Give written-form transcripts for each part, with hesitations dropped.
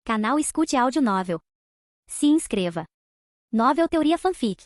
Canal Escute Áudio Novel. Se inscreva. Novel Teoria Fanfic.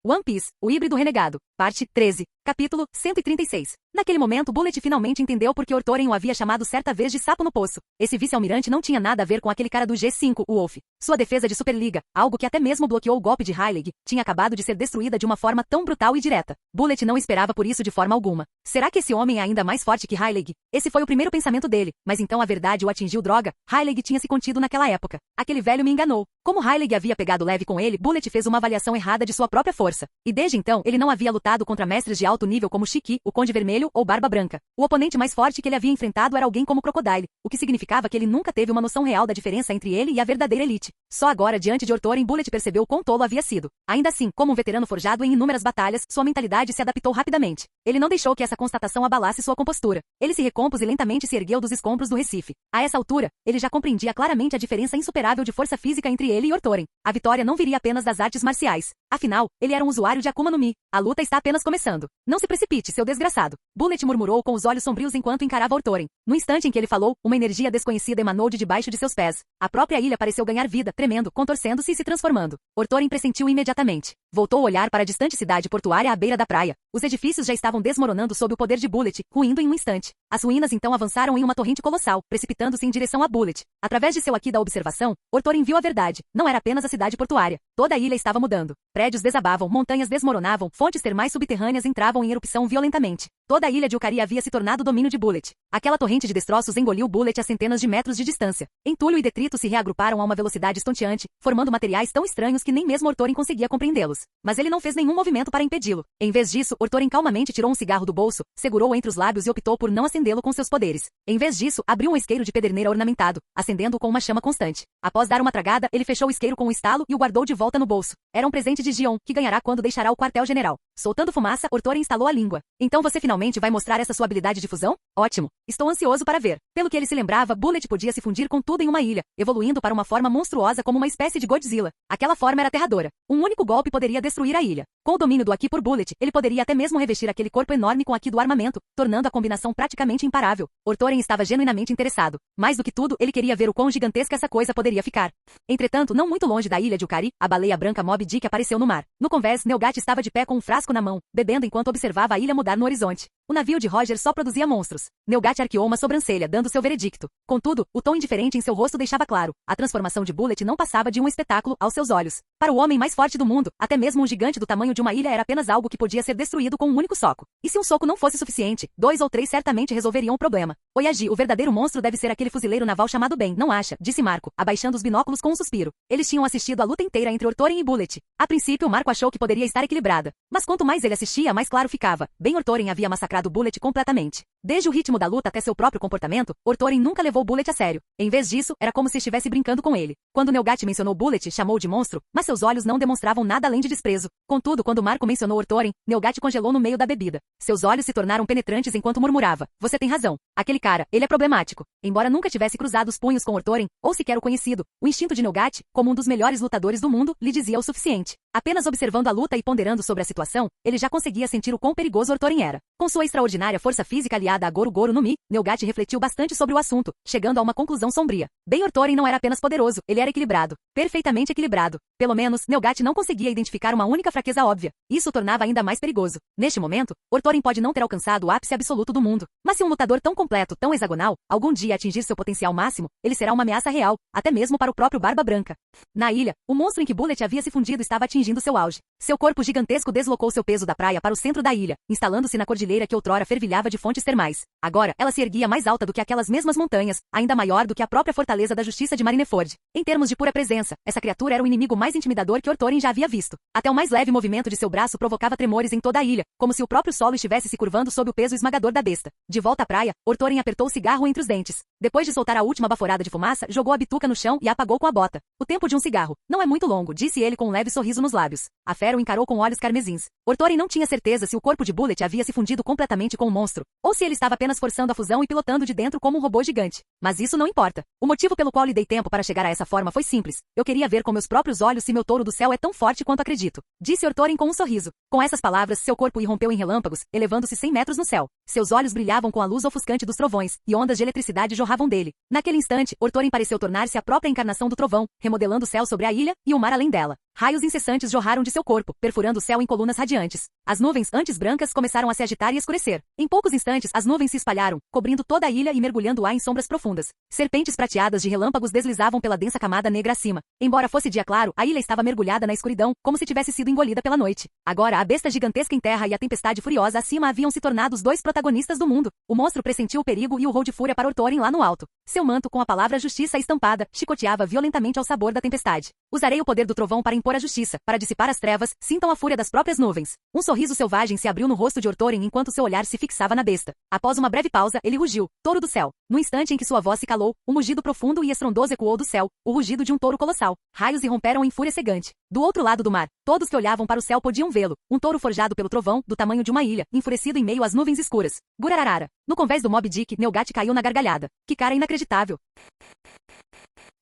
One Piece, o híbrido renegado, parte 13, capítulo 136. Naquele momento, Bullet finalmente entendeu por que Ortoren o havia chamado certa vez de sapo no poço. Esse vice-almirante não tinha nada a ver com aquele cara do G5, o Wolf. Sua defesa de Superliga, algo que até mesmo bloqueou o golpe de Hyleg, tinha acabado de ser destruída de uma forma tão brutal e direta. Bullet não esperava por isso de forma alguma. Será que esse homem é ainda mais forte que Hyleg? Esse foi o primeiro pensamento dele, mas então a verdade o atingiu. Droga, Hyleg tinha se contido naquela época. Aquele velho me enganou. Como Hyleg havia pegado leve com ele, Bullet fez uma avaliação errada de sua própria força. E desde então, ele não havia lutado contra mestres de alto nível como Shiki, o Conde Vermelho ou Barba Branca. O oponente mais forte que ele havia enfrentado era alguém como Crocodile, o que significava que ele nunca teve uma noção real da diferença entre ele e a verdadeira elite. Só agora, diante de Ortoren, Bullet percebeu quão tolo havia sido. Ainda assim, como um veterano forjado em inúmeras batalhas, sua mentalidade se adaptou rapidamente. Ele não deixou que essa constatação abalasse sua compostura. Ele se recompôs e lentamente se ergueu dos escombros do Recife. A essa altura, ele já compreendia claramente a diferença insuperável de força física entre ele e Ortoren. A vitória não viria apenas das artes marciais. Afinal, ele era um usuário de Akuma no Mi. A luta está apenas começando. Não se precipite, seu desgraçado. Bullet murmurou com os olhos sombrios enquanto encarava Ortoren. No instante em que ele falou, uma energia desconhecida emanou de debaixo de seus pés. A própria ilha pareceu ganhar vida, tremendo, contorcendo-se e se transformando. Ortoren pressentiu imediatamente. Voltou a olhar para a distante cidade portuária à beira da praia. Os edifícios já estavam desmoronando sob o poder de Bullet, ruindo em um instante. As ruínas então avançaram em uma torrente colossal, precipitando-se em direção a Bullet. Através de seu aqui da observação, Ortoren viu a verdade. Não era apenas a cidade portuária. Toda a ilha estava mudando. Prédios desabavam, montanhas desmoronavam, fontes termais subterrâneas entravam em erupção violentamente. Toda a ilha de Ukari havia se tornado domínio de Bullet. Aquela torrente de destroços engoliu Bullet a centenas de metros de distância. Entulho e detrito se reagruparam a uma velocidade estonteante, formando materiais tão estranhos que nem mesmo Ortoren conseguia compreendê-los. Mas ele não fez nenhum movimento para impedi-lo. Em vez disso, Ortoren calmamente tirou um cigarro do bolso, segurou-o entre os lábios e optou por não acendê-lo com seus poderes. Em vez disso, abriu um isqueiro de pederneira ornamentado, acendendo-o com uma chama constante. Após dar uma tragada, ele fechou o isqueiro com um estalo e o guardou de volta no bolso. Era um presente de Gion, que ganhará quando deixará o quartel-general. Soltando fumaça, Ortoren estalou a língua. Então você finalmente vai mostrar essa sua habilidade de fusão? Ótimo. Estou ansioso para ver. Pelo que ele se lembrava, Bullet podia se fundir com tudo em uma ilha, evoluindo para uma forma monstruosa como uma espécie de Godzilla. Aquela forma era aterradora. Um único golpe poderia destruir a ilha. Com o domínio do Aki por Bullet, ele poderia até mesmo revestir aquele corpo enorme com o Aki do armamento, tornando a combinação praticamente imparável. Ortoren estava genuinamente interessado. Mais do que tudo, ele queria ver o quão gigantesca essa coisa poderia ficar. Entretanto, não muito longe da ilha de Ukari, a baleia branca Moby Dick apareceu no mar. No convés, Neugat estava de pé com um frasco na mão, bebendo enquanto observava a ilha mudar no horizonte. O navio de Roger só produzia monstros. Neugat arqueou uma sobrancelha, dando seu veredicto. Contudo, o tom indiferente em seu rosto deixava claro. A transformação de Bullet não passava de um espetáculo aos seus olhos. Para o homem mais forte do mundo, até mesmo um gigante do tamanho de uma ilha era apenas algo que podia ser destruído com um único soco. E se um soco não fosse suficiente, 2 ou 3 certamente resolveriam o problema. Oyagi, o verdadeiro monstro deve ser aquele fuzileiro naval chamado Ben, não acha? Disse Marco, abaixando os binóculos com um suspiro. Eles tinham assistido a luta inteira entre Ortoren e Bullet. A princípio, Marco achou que poderia estar equilibrada. Mas quanto mais ele assistia, mais claro ficava. Ben Ortoren havia massacrado Bullet completamente. Desde o ritmo da luta até seu próprio comportamento, Ortoren nunca levou Bullet a sério. Em vez disso, era como se estivesse brincando com ele. Quando Neugat mencionou Bullet, chamou de monstro, mas seus olhos não demonstravam nada além de desprezo. Contudo, quando Marco mencionou Ortoren, Neugat congelou no meio da bebida. Seus olhos se tornaram penetrantes enquanto murmurava. Você tem razão. Aquele cara, ele é problemático. Embora nunca tivesse cruzado os punhos com Ortoren, ou sequer o conhecido, o instinto de Neugat, como um dos melhores lutadores do mundo, lhe dizia o suficiente. Apenas observando a luta e ponderando sobre a situação, ele já conseguia sentir o quão perigoso Ortoren era. Com sua extraordinária força física aliada a Goro Goro no Mi, Neugat refletiu bastante sobre o assunto, chegando a uma conclusão sombria. Bem, Ortoren não era apenas poderoso, ele era equilibrado. Perfeitamente equilibrado. Pelo menos, Neugat não conseguia identificar uma única fraqueza óbvia. Isso o tornava ainda mais perigoso. Neste momento, Ortoren pode não ter alcançado o ápice absoluto do mundo. Mas se um lutador tão completo, tão hexagonal, algum dia atingir seu potencial máximo, ele será uma ameaça real, até mesmo para o próprio Barba Branca. Na ilha, o monstro em que Bullet havia se fundido estava atingindo seu auge. Seu corpo gigantesco deslocou seu peso da praia para o centro da ilha, instalando-se na cordilheira que outrora fervilhava de fontes termais. Agora, ela se erguia mais alta do que aquelas mesmas montanhas, ainda maior do que a própria fortaleza da justiça de Marineford. Em termos de pura presença, essa criatura era o inimigo mais intimidador que Ortoren já havia visto. Até o mais leve movimento de seu braço provocava tremores em toda a ilha, como se o próprio solo estivesse se curvando sob o peso esmagador da besta. De volta à praia, Ortoren apertou o cigarro entre os dentes. Depois de soltar a última baforada de fumaça, jogou a bituca no chão e a apagou com a bota. O tempo de um cigarro não é muito longo, disse ele com um leve sorriso nos lábios. A fera o encarou com olhos carmesins. Ortoren não tinha certeza se o corpo de Bullet havia se fundido completamente com o monstro, ou se ele estava apenas apenas forçando a fusão e pilotando de dentro como um robô gigante. Mas isso não importa. O motivo pelo qual lhe dei tempo para chegar a essa forma foi simples. Eu queria ver com meus próprios olhos se meu touro do céu é tão forte quanto acredito. Disse Orthorin com um sorriso. Com essas palavras, seu corpo irrompeu em relâmpagos, elevando-se 100 metros no céu. Seus olhos brilhavam com a luz ofuscante dos trovões, e ondas de eletricidade jorravam dele. Naquele instante, Orthorin pareceu tornar-se a própria encarnação do trovão, remodelando o céu sobre a ilha e o mar além dela. Raios incessantes jorraram de seu corpo, perfurando o céu em colunas radiantes. As nuvens, antes brancas, começaram a se agitar e escurecer. Em poucos instantes, as nuvens se espalharam, cobrindo toda a ilha e mergulhando o ar em sombras profundas. Serpentes prateadas de relâmpagos deslizavam pela densa camada negra acima. Embora fosse dia claro, a ilha estava mergulhada na escuridão, como se tivesse sido engolida pela noite. Agora, a besta gigantesca em terra e a tempestade furiosa acima haviam se tornado os dois protagonistas do mundo. O monstro pressentiu o perigo e urrou de fúria para Orthorin lá no alto. Seu manto, com a palavra justiça estampada, chicoteava violentamente ao sabor da tempestade. Usarei o poder do trovão para impor a justiça, para dissipar as trevas, sintam a fúria das próprias nuvens. Um sorriso selvagem se abriu no rosto de Orthorin enquanto seu olhar se fixava na besta. Após uma breve pausa, ele rugiu, touro do céu. No instante em que sua voz se calou, um mugido profundo e estrondoso ecoou do céu, o rugido de um touro colossal. Raios irromperam em fúria cegante. Do outro lado do mar, todos que olhavam para o céu podiam vê-lo, um touro forjado pelo trovão, do tamanho de uma ilha, enfurecido em meio às nuvens escuras. Gurararara. No convés do Moby Dick, Neugat caiu na gargalhada. Que cara inacreditável.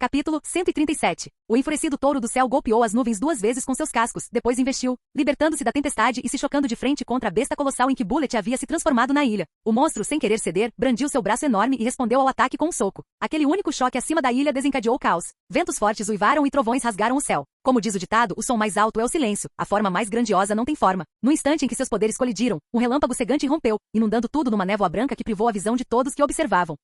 Capítulo 137. O enfurecido touro do céu golpeou as nuvens 2 vezes com seus cascos, depois investiu, libertando-se da tempestade e se chocando de frente contra a besta colossal em que Bullet havia se transformado na ilha. O monstro, sem querer ceder, brandiu seu braço enorme e respondeu ao ataque com um soco. Aquele único choque acima da ilha desencadeou o caos. Ventos fortes uivaram e trovões rasgaram o céu. Como diz o ditado, o som mais alto é o silêncio, a forma mais grandiosa não tem forma. No instante em que seus poderes colidiram, um relâmpago cegante irrompeu, inundando tudo numa névoa branca que privou a visão de todos que observavam.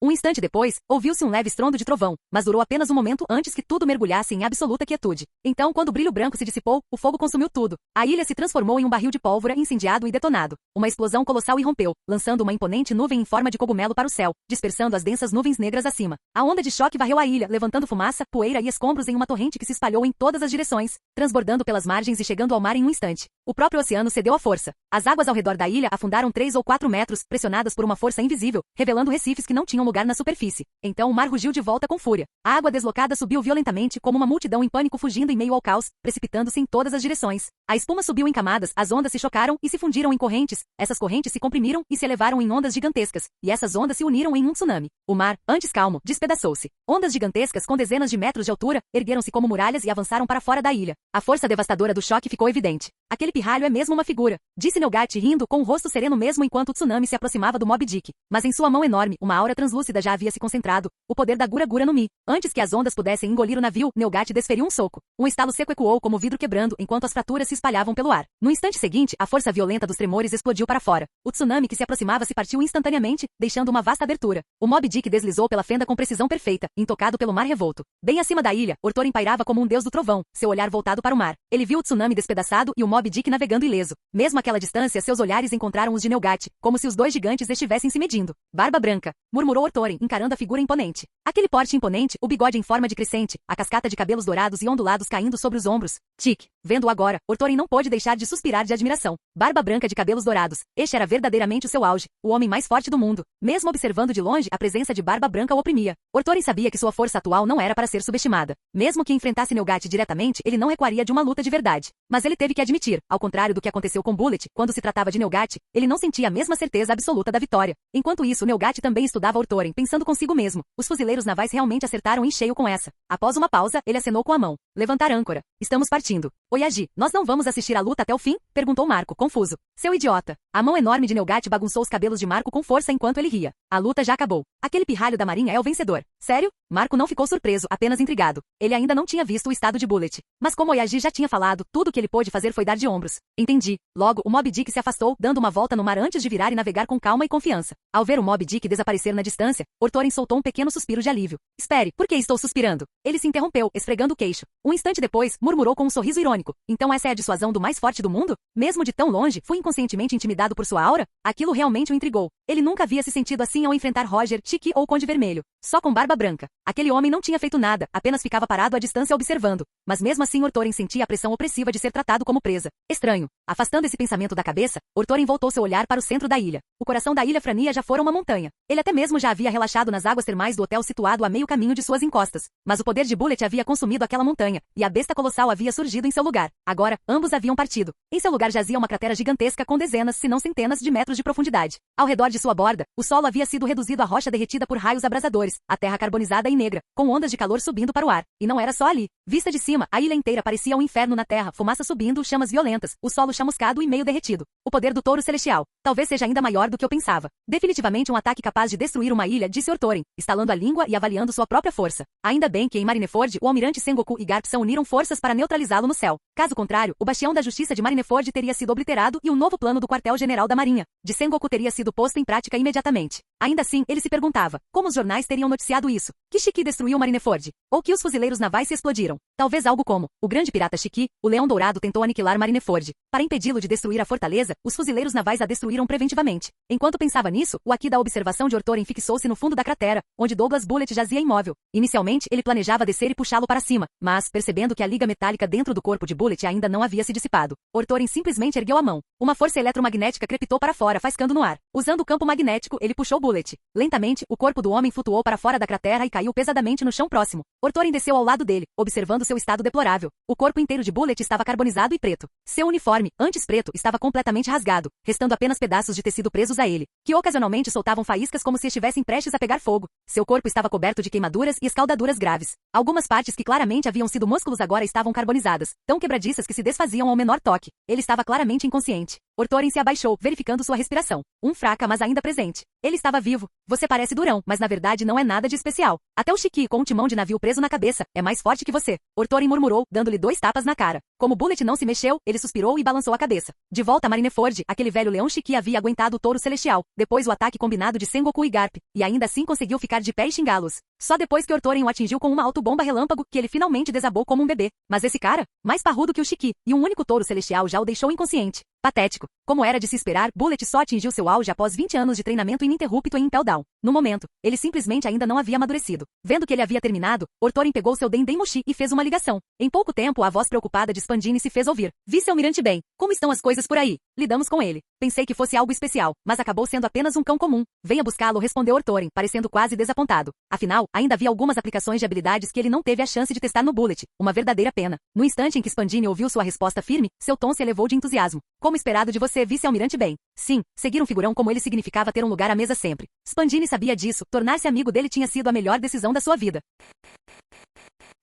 Um instante depois, ouviu-se um leve estrondo de trovão, mas durou apenas um momento antes que tudo mergulhasse em absoluta quietude. Então, quando o brilho branco se dissipou, o fogo consumiu tudo. A ilha se transformou em um barril de pólvora incendiado e detonado. Uma explosão colossal irrompeu, lançando uma imponente nuvem em forma de cogumelo para o céu, dispersando as densas nuvens negras acima. A onda de choque varreu a ilha, levantando fumaça, poeira e escombros em uma torrente que se espalhou em todas as direções, transbordando pelas margens e chegando ao mar em um instante. O próprio oceano cedeu à força. As águas ao redor da ilha afundaram 3 ou 4 metros, pressionadas por uma força invisível, revelando recifes que não tinham lugar na superfície. Então o mar rugiu de volta com fúria. A água deslocada subiu violentamente como uma multidão em pânico fugindo em meio ao caos, precipitando-se em todas as direções. A espuma subiu em camadas, as ondas se chocaram e se fundiram em correntes. Essas correntes se comprimiram e se elevaram em ondas gigantescas, e essas ondas se uniram em um tsunami. O mar, antes calmo, despedaçou-se. Ondas gigantescas com dezenas de metros de altura ergueram-se como muralhas e avançaram para fora da ilha. A força devastadora do choque ficou evidente. Aquele pirralho é mesmo uma figura, disse Neugat rindo com o rosto sereno mesmo enquanto o tsunami se aproximava do Moby Dick. Mas em sua mão enorme, uma aura translúcida já havia se concentrado, o poder da Gura Gura no Mi. Antes que as ondas pudessem engolir o navio, Neugat desferiu um soco. Um estalo seco ecoou como vidro quebrando enquanto as fraturas se espalhavam pelo ar. No instante seguinte, a força violenta dos tremores explodiu para fora. O tsunami que se aproximava se partiu instantaneamente, deixando uma vasta abertura. O Moby Dick deslizou pela fenda com precisão perfeita, intocado pelo mar revolto. Bem acima da ilha, Orthorin pairava como um deus do trovão, seu olhar voltado para o mar. Ele viu o tsunami despedaçado e o Moby Dick navegando ileso. Mesmo àquela distância, seus olhares encontraram os de Neugat, como se os dois gigantes estivessem se medindo. Barba branca, murmurou Orthorin, encarando a figura imponente. Aquele porte imponente, o bigode em forma de crescente, a cascata de cabelos dourados e ondulados caindo sobre os ombros. Tic. Vendo-o agora, Orthorin não pôde deixar de suspirar de admiração. Barba branca de cabelos dourados. Este era verdadeiramente o seu auge, o homem mais forte do mundo. Mesmo observando de longe, a presença de Barba branca o oprimia. Orthorin sabia que sua força atual não era para ser subestimada. Mesmo que enfrentasse Neugat diretamente, ele não recuaria de uma luta de verdade. Mas ele teve que admitir, ao contrário do que aconteceu com Bullet, quando se tratava de Neugat, ele não sentia a mesma certeza absoluta da vitória. Enquanto isso, Neugat também estudava Orthorin, pensando consigo mesmo. Os fuzileiros navais realmente acertaram em cheio com essa. Após uma pausa, ele acenou com a mão. Levantar âncora. Estamos partindo. Oyagi, nós não vamos assistir à luta até o fim? Perguntou Marco, confuso. Seu idiota. A mão enorme de Neugat bagunçou os cabelos de Marco com força enquanto ele ria. A luta já acabou. Aquele pirralho da marinha é o vencedor. Sério? Marco não ficou surpreso, apenas intrigado. Ele ainda não tinha visto o estado de Bullet. Mas como Oyagi já tinha falado, tudo o que ele pôde fazer foi dar de ombros. Entendi. Logo, o Moby Dick se afastou, dando uma volta no mar antes de virar e navegar com calma e confiança. Ao ver o Moby Dick desaparecer na distância, Orthorin soltou um pequeno suspiro de alívio. Espere, por que estou suspirando? Ele se interrompeu, esfregando o queixo. Um instante depois, murmurou com um sorriso irônico. Então essa é a dissuasão do mais forte do mundo? Mesmo de tão longe, fui inconscientemente intimidado por sua aura? Aquilo realmente o intrigou. Ele nunca havia se sentido assim ao enfrentar Roger, Chique ou Conde Vermelho. Só com Barba Branca. Aquele homem não tinha feito nada, apenas ficava parado à distância observando. Mas mesmo assim Orthorin sentia a pressão opressiva de ser tratado como presa. Estranho. Afastando esse pensamento da cabeça, Orthorin voltou seu olhar para o centro da ilha. O coração da ilha Frania já fora uma montanha. Ele até mesmo já havia relaxado nas águas termais do hotel situado a meio caminho de suas encostas. Mas o poder de Bullet havia consumido aquela montanha. montanha, e a besta colossal havia surgido em seu lugar. Agora, ambos haviam partido. Em seu lugar jazia uma cratera gigantesca com dezenas, se não centenas, de metros de profundidade. Ao redor de sua borda, o solo havia sido reduzido a rocha derretida por raios abrasadores, a terra carbonizada e negra, com ondas de calor subindo para o ar. E não era só ali. Vista de cima, a ilha inteira parecia um inferno na terra, fumaça subindo, chamas violentas, o solo chamuscado e meio derretido. O poder do touro celestial talvez seja ainda maior do que eu pensava. Definitivamente um ataque capaz de destruir uma ilha, disse Orthorin, estalando a língua e avaliando sua própria força. Ainda bem que em Marineford o almirante Sengoku e Garp uniram forças para neutralizá-lo no céu. Caso contrário, o bastião da justiça de Marineford teria sido obliterado e um novo plano do quartel-general da Marinha de Sengoku teria sido posto em prática imediatamente. Ainda assim, ele se perguntava, como os jornais teriam noticiado isso? Que Shiki destruiu Marineford? Ou que os fuzileiros navais se explodiram? Talvez algo como, o grande pirata Shiki, o Leão Dourado tentou aniquilar Marineford. Para impedi-lo de destruir a fortaleza, os fuzileiros navais a destruíram preventivamente. Enquanto pensava nisso, o aqui da observação de Orthorin fixou-se no fundo da cratera, onde Douglas Bullet jazia imóvel. Inicialmente, ele planejava descer e puxá-lo para cima, mas, percebendo que a liga metálica dentro do corpo de Bullet ainda não havia se dissipado, Orthorin simplesmente ergueu a mão. Uma força eletromagnética crepitou para fora, faiscando no ar. Usando o campo magnético, ele puxou Bullet. Lentamente, o corpo do homem flutuou para fora da cratera e caiu pesadamente no chão próximo. Orthorin desceu ao lado dele, observando seu estado deplorável. O corpo inteiro de Bullet estava carbonizado e preto. Seu uniforme, antes preto, estava completamente rasgado, restando apenas pedaços de tecido presos a ele, que ocasionalmente soltavam faíscas como se estivessem prestes a pegar fogo. Seu corpo estava coberto de queimaduras e escaldaduras graves. Algumas partes que claramente haviam sido músculos agora estavam carbonizadas, tão quebradiças que se desfaziam ao menor toque. Ele estava claramente inconsciente. Orthorin se abaixou, verificando sua respiração. Fraca, mas ainda presente. Ele estava vivo. Você parece durão, mas na verdade não é nada de especial. Até o Shiki, com um timão de navio preso na cabeça, é mais forte que você. Orthorin murmurou, dando-lhe 2 tapas na cara. Como Bullet não se mexeu, ele suspirou e balançou a cabeça. De volta a Marineford, aquele velho leão Shiki havia aguentado o touro celestial, depois o ataque combinado de Sengoku e Garp, e ainda assim conseguiu ficar de pé e xingá-los. Só depois que Orthorin o atingiu com uma autobomba relâmpago que ele finalmente desabou como um bebê. Mas esse cara, mais parrudo que o Shiki, e um único touro celestial já o deixou inconsciente. Patético. Como era de se esperar, Bullet só atingiu seu auge após 20 anos de treinamento ininterrupto em Impel Down. No momento, ele simplesmente ainda não havia amadurecido. Vendo que ele havia terminado, Orthorin pegou seu Dendemushi e fez uma ligação. Em pouco tempo, a voz preocupada de Spandini se fez ouvir. Vice-almirante Ben, como estão as coisas por aí? Lidamos com ele. Pensei que fosse algo especial, mas acabou sendo apenas um cão comum. Venha buscá-lo, respondeu Orthorin, parecendo quase desapontado. Afinal, ainda havia algumas aplicações de habilidades que ele não teve a chance de testar no Bullet. Uma verdadeira pena. No instante em que Spandini ouviu sua resposta firme, seu tom se elevou de entusiasmo. Como esperado de você, vice-almirante Ben. Sim, seguir um figurão como ele significava ter um lugar à mesa sempre. Spandini sabia disso, tornar-se amigo dele tinha sido a melhor decisão da sua vida.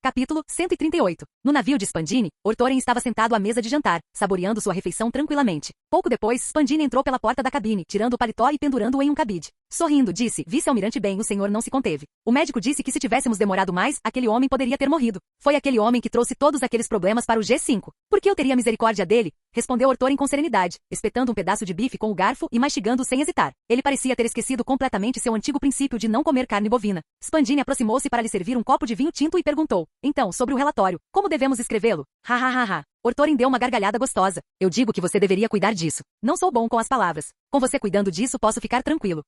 Capítulo 138. No navio de Spandini, Orthorin estava sentado à mesa de jantar, saboreando sua refeição tranquilamente. Pouco depois, Spandini entrou pela porta da cabine, tirando o paletó e pendurando-o em um cabide. Sorrindo, disse, vice-almirante Ben, o senhor não se conteve. O médico disse que se tivéssemos demorado mais, aquele homem poderia ter morrido. Foi aquele homem que trouxe todos aqueles problemas para o G5. Por que eu teria misericórdia dele? Respondeu Orthorin com serenidade, espetando um pedaço de bife com o garfo e mastigando sem hesitar. Ele parecia ter esquecido completamente seu antigo princípio de não comer carne bovina. Spandini aproximou-se para lhe servir um copo de vinho tinto e perguntou, então, sobre o relatório, como devemos escrevê-lo? Ha ha ha ha. Orthorin deu uma gargalhada gostosa. Eu digo que você deveria cuidar disso. Não sou bom com as palavras. Com você cuidando disso, posso ficar tranquilo.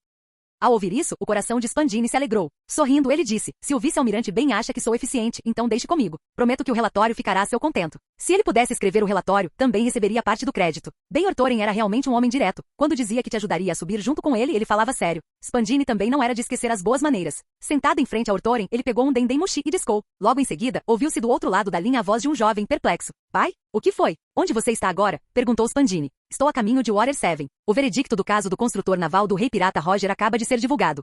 Ao ouvir isso, o coração de Spandini se alegrou. Sorrindo, ele disse, se o vice-almirante Ben acha que sou eficiente, então deixe comigo. Prometo que o relatório ficará a seu contento. Se ele pudesse escrever o relatório, também receberia parte do crédito. Ben Orthorin era realmente um homem direto. Quando dizia que te ajudaria a subir junto com ele falava sério. Spandini também não era de esquecer as boas maneiras. Sentado em frente a Orthorin, ele pegou um Dendemushi e discou. Logo em seguida, ouviu-se do outro lado da linha a voz de um jovem perplexo. Pai? O que foi? Onde você está agora? Perguntou Spandini. Estou a caminho de Water 7. O veredicto do caso do construtor naval do rei pirata Roger acaba de ser divulgado.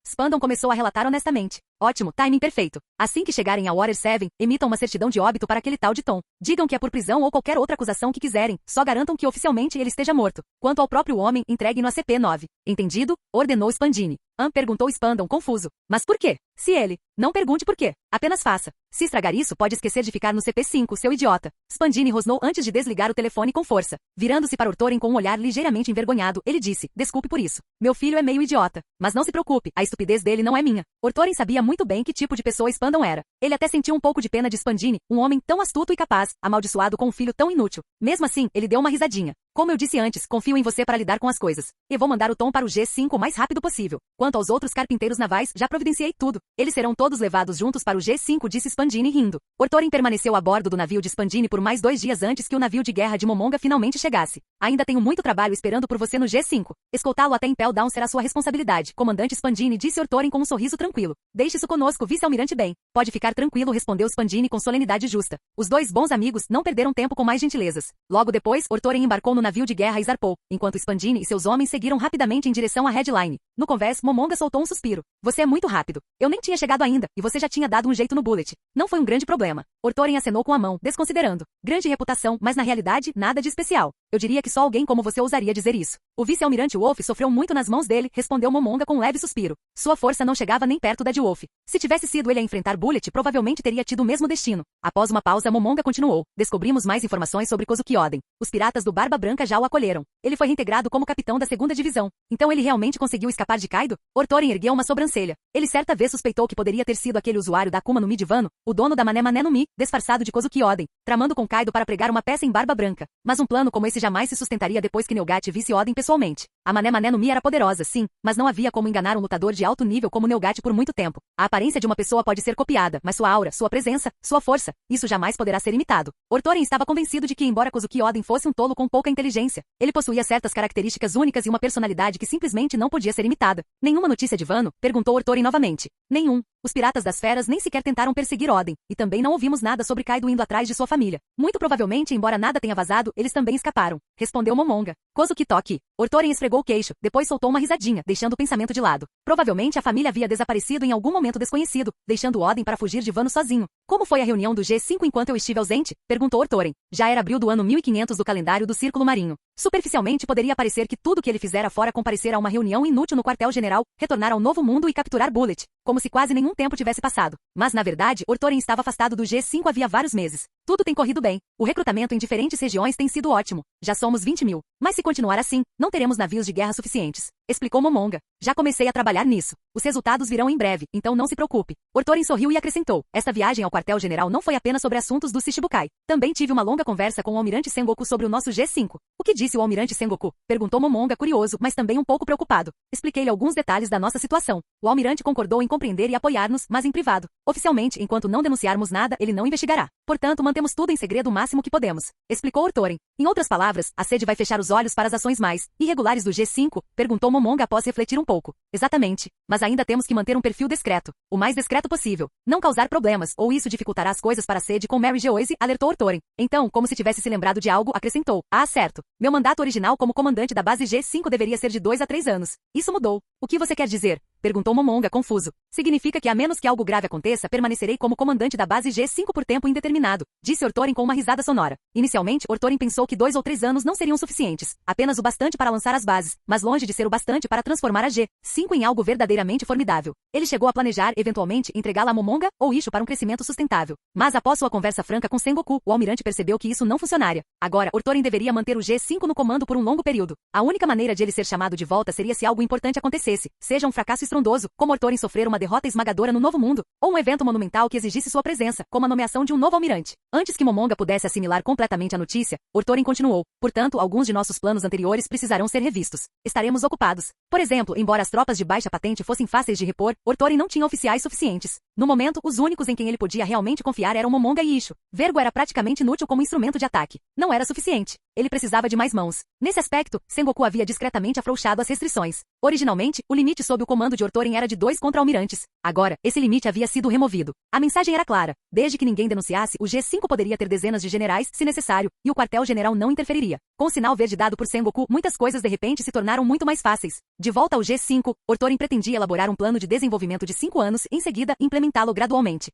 Spandon começou a relatar honestamente. Ótimo, timing perfeito. Assim que chegarem a Water 7, emitam uma certidão de óbito para aquele tal de Tom. Digam que é por prisão ou qualquer outra acusação que quiserem, só garantam que oficialmente ele esteja morto. Quanto ao próprio homem, entregue-no a CP9. Entendido? Ordenou Spandini. Perguntou Spandon, confuso. Mas por quê? Se ele... Não pergunte por quê. Apenas faça. Se estragar isso, pode esquecer de ficar no CP5, seu idiota. Spandini rosnou antes de desligar o telefone com força. Virando-se para Orthorin com um olhar ligeiramente envergonhado, ele disse, desculpe por isso. Meu filho é meio idiota. Mas não se preocupe, a estupidez dele não é minha. Orthorin sabia muito bem que tipo de pessoa Spandon era. Ele até sentiu um pouco de pena de Spandini, um homem tão astuto e capaz, amaldiçoado com um filho tão inútil. Mesmo assim, ele deu uma risadinha. Como eu disse antes, confio em você para lidar com as coisas. E vou mandar o Tom para o G5 o mais rápido possível. Quanto aos outros carpinteiros navais, já providenciei tudo. Eles serão todos levados juntos para o G5, disse Spandini rindo. Ortorin permaneceu a bordo do navio de Spandini por mais 2 dias antes que o navio de guerra de Momonga finalmente chegasse. Ainda tenho muito trabalho esperando por você no G5. Escoltá-lo até Impel Down será sua responsabilidade, comandante Spandini, disse Ortorin com um sorriso tranquilo. Deixe isso conosco, vice-almirante Ben. Pode ficar tranquilo, respondeu Spandini com solenidade justa. Os dois bons amigos não perderam tempo com mais gentilezas. Logo depois, Ortorin embarcou no navio de guerra e zarpou, enquanto Spandini e seus homens seguiram rapidamente em direção à Headline. No convés, Momonga soltou um suspiro. Você é muito rápido. Eu nem tinha chegado ainda, e você já tinha dado um jeito no bullet. Não foi um grande problema. Ortorin acenou com a mão, desconsiderando. Grande reputação, mas na realidade, nada de especial. Eu diria que só alguém como você ousaria dizer isso. O vice-almirante Wolf sofreu muito nas mãos dele, respondeu Momonga com um leve suspiro. Sua força não chegava nem perto da de Wolf. Se tivesse sido ele a enfrentar Bullet, provavelmente teria tido o mesmo destino. Após uma pausa, Momonga continuou. Descobrimos mais informações sobre Kozuki Oden. Os piratas do Barba Branca já o acolheram. Ele foi reintegrado como capitão da 2ª divisão. Então ele realmente conseguiu escapar de Kaido? Ortorin ergueu uma sobrancelha. Ele certa vez suspeitou que poderia ter sido aquele usuário da Akuma no Mi de Wano, o dono da Mané Mané no Mi, disfarçado de Kozuki Oden, tramando com Kaido para pregar uma peça em Barba Branca. Mas um plano como esse jamais se sustentaria depois que Neugat visse Oden pessoalmente. A Mané Mané no Mi era poderosa, sim, mas não havia como enganar um lutador de alto nível como Neugat por muito tempo. A aparência de uma pessoa pode ser copiada, mas sua aura, sua presença, sua força, isso jamais poderá ser imitado. Ortorin estava convencido de que, embora Kozuki Oden fosse um tolo com pouca inteligência, ele possuía certas características únicas e uma personalidade que simplesmente não podia ser imitada. Nenhuma notícia de Wano? Perguntou Ortorin novamente. Nenhum. Os piratas das feras nem sequer tentaram perseguir Oden, e também não ouvimos nada sobre Kaido indo atrás de sua família. Muito provavelmente, embora nada tenha vazado, eles também escaparam. Respondeu Momonga. Kozuki Toki. Ortorin esfregou o queixo, depois soltou uma risadinha, deixando o pensamento de lado. Provavelmente a família havia desaparecido em algum momento desconhecido, deixando Oden para fugir de Wano sozinho. Como foi a reunião do G5 enquanto eu estive ausente? Perguntou Ortorin. Já era abril do ano 1500 do calendário do Círculo Marinho. Superficialmente poderia parecer que tudo que ele fizera fora comparecer a uma reunião inútil no quartel-general, retornar ao Novo Mundo e capturar Bullet, como se quase nenhum tempo tivesse passado. Mas na verdade, Ortorin estava afastado do G5 havia vários meses. Tudo tem corrido bem. O recrutamento em diferentes regiões tem sido ótimo. Já somos 20 mil. Mas se continuar assim, não teremos navios de guerra suficientes. Explicou Momonga. Já comecei a trabalhar nisso. Os resultados virão em breve, então não se preocupe. Ortorin sorriu e acrescentou. Esta viagem ao quartel-general não foi apenas sobre assuntos do Shichibukai. Também tive uma longa conversa com o almirante Sengoku sobre o nosso G5. O que disse o almirante Sengoku? Perguntou Momonga, curioso, mas também um pouco preocupado. Expliquei-lhe alguns detalhes da nossa situação. O almirante concordou em compreender e apoiar-nos, mas em privado. Oficialmente, enquanto não denunciarmos nada, ele não investigará. Portanto, mantemos tudo em segredo o máximo que podemos. Explicou Ortorin. Em outras palavras, a sede vai fechar os olhos para as ações mais irregulares do G5? Perguntou Momonga após refletir um pouco. Exatamente. Mas ainda temos que manter um perfil discreto. O mais discreto possível. Não causar problemas, ou isso dificultará as coisas para a sede com Mary Geoise, alertou Ortorin. Então, como se tivesse se lembrado de algo, acrescentou. Ah, certo. Meu mandato original como comandante da base G5 deveria ser de 2 a 3 anos. Isso mudou. O que você quer dizer? Perguntou Momonga, confuso. Significa que a menos que algo grave aconteça, permanecerei como comandante da base G5 por tempo indeterminado, disse Ortorin com uma risada sonora. Inicialmente, Ortorin pensou que 2 ou 3 anos não seriam suficientes, apenas o bastante para lançar as bases, mas longe de ser o bastante para transformar a G5 em algo verdadeiramente formidável. Ele chegou a planejar, eventualmente, entregá-la a Momonga ou Isho para um crescimento sustentável. Mas após sua conversa franca com Sengoku, o almirante percebeu que isso não funcionaria. Agora, Ortorin deveria manter o G5 no comando por um longo período. A única maneira de ele ser chamado de volta seria se algo importante acontecesse, seja um fracasso estrondoso, como Ortorin sofrer uma derrota esmagadora no Novo Mundo, ou um evento monumental que exigisse sua presença, como a nomeação de um novo almirante. Antes que Momonga pudesse assimilar completamente a notícia, Ortorin continuou. Portanto, alguns de nossos planos anteriores precisarão ser revistos. Estaremos ocupados. Por exemplo, embora as tropas de baixa patente fossem fáceis de repor, Ortorin não tinha oficiais suficientes. No momento, os únicos em quem ele podia realmente confiar eram Momonga e Isho. Vergo era praticamente inútil como instrumento de ataque. Não era suficiente. Ele precisava de mais mãos. Nesse aspecto, Sengoku havia discretamente afrouxado as restrições. Originalmente, o limite sob o comando de Ortorin era de 2 contra-almirantes. Agora, esse limite havia sido removido. A mensagem era clara. Desde que ninguém denunciasse, o G5 poderia ter dezenas de generais, se necessário, e o quartel-general não interferiria. Com o sinal verde dado por Sengoku, muitas coisas de repente se tornaram muito mais fáceis. De volta ao G5, Ortorin pretendia elaborar um plano de desenvolvimento de 5 anos e, em seguida, implementá-lo gradualmente.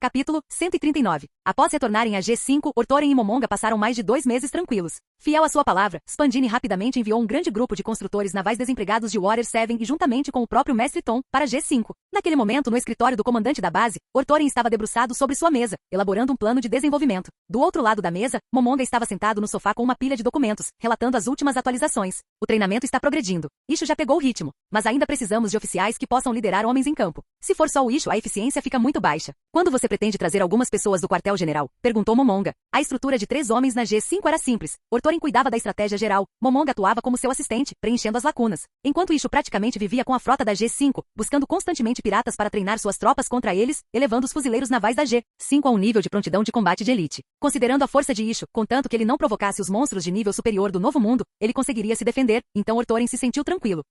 Capítulo 139. Após retornarem a G5, Ortorin e Momonga passaram mais de 2 meses tranquilos. Fiel à sua palavra, Spandini rapidamente enviou um grande grupo de construtores navais desempregados de Water 7 e juntamente com o próprio mestre Tom, para G5. Naquele momento, no escritório do comandante da base, Ortorin estava debruçado sobre sua mesa, elaborando um plano de desenvolvimento. Do outro lado da mesa, Momonga estava sentado no sofá com uma pilha de documentos, relatando as últimas atualizações. O treinamento está progredindo. Isho já pegou o ritmo, mas ainda precisamos de oficiais que possam liderar homens em campo. Se for só o Isho, a eficiência fica muito baixa. Quando você pretende trazer algumas pessoas do quartel-general? Perguntou Momonga. A estrutura de 3 homens na G5 era simples. Ortorin cuidava da estratégia geral. Momonga atuava como seu assistente, preenchendo as lacunas. Enquanto Ishu praticamente vivia com a frota da G5, buscando constantemente piratas para treinar suas tropas contra eles, elevando os fuzileiros navais da G5 a um nível de prontidão de combate de elite. Considerando a força de Ishu, contanto que ele não provocasse os monstros de nível superior do Novo Mundo, ele conseguiria se defender, então Ortorin se sentiu tranquilo.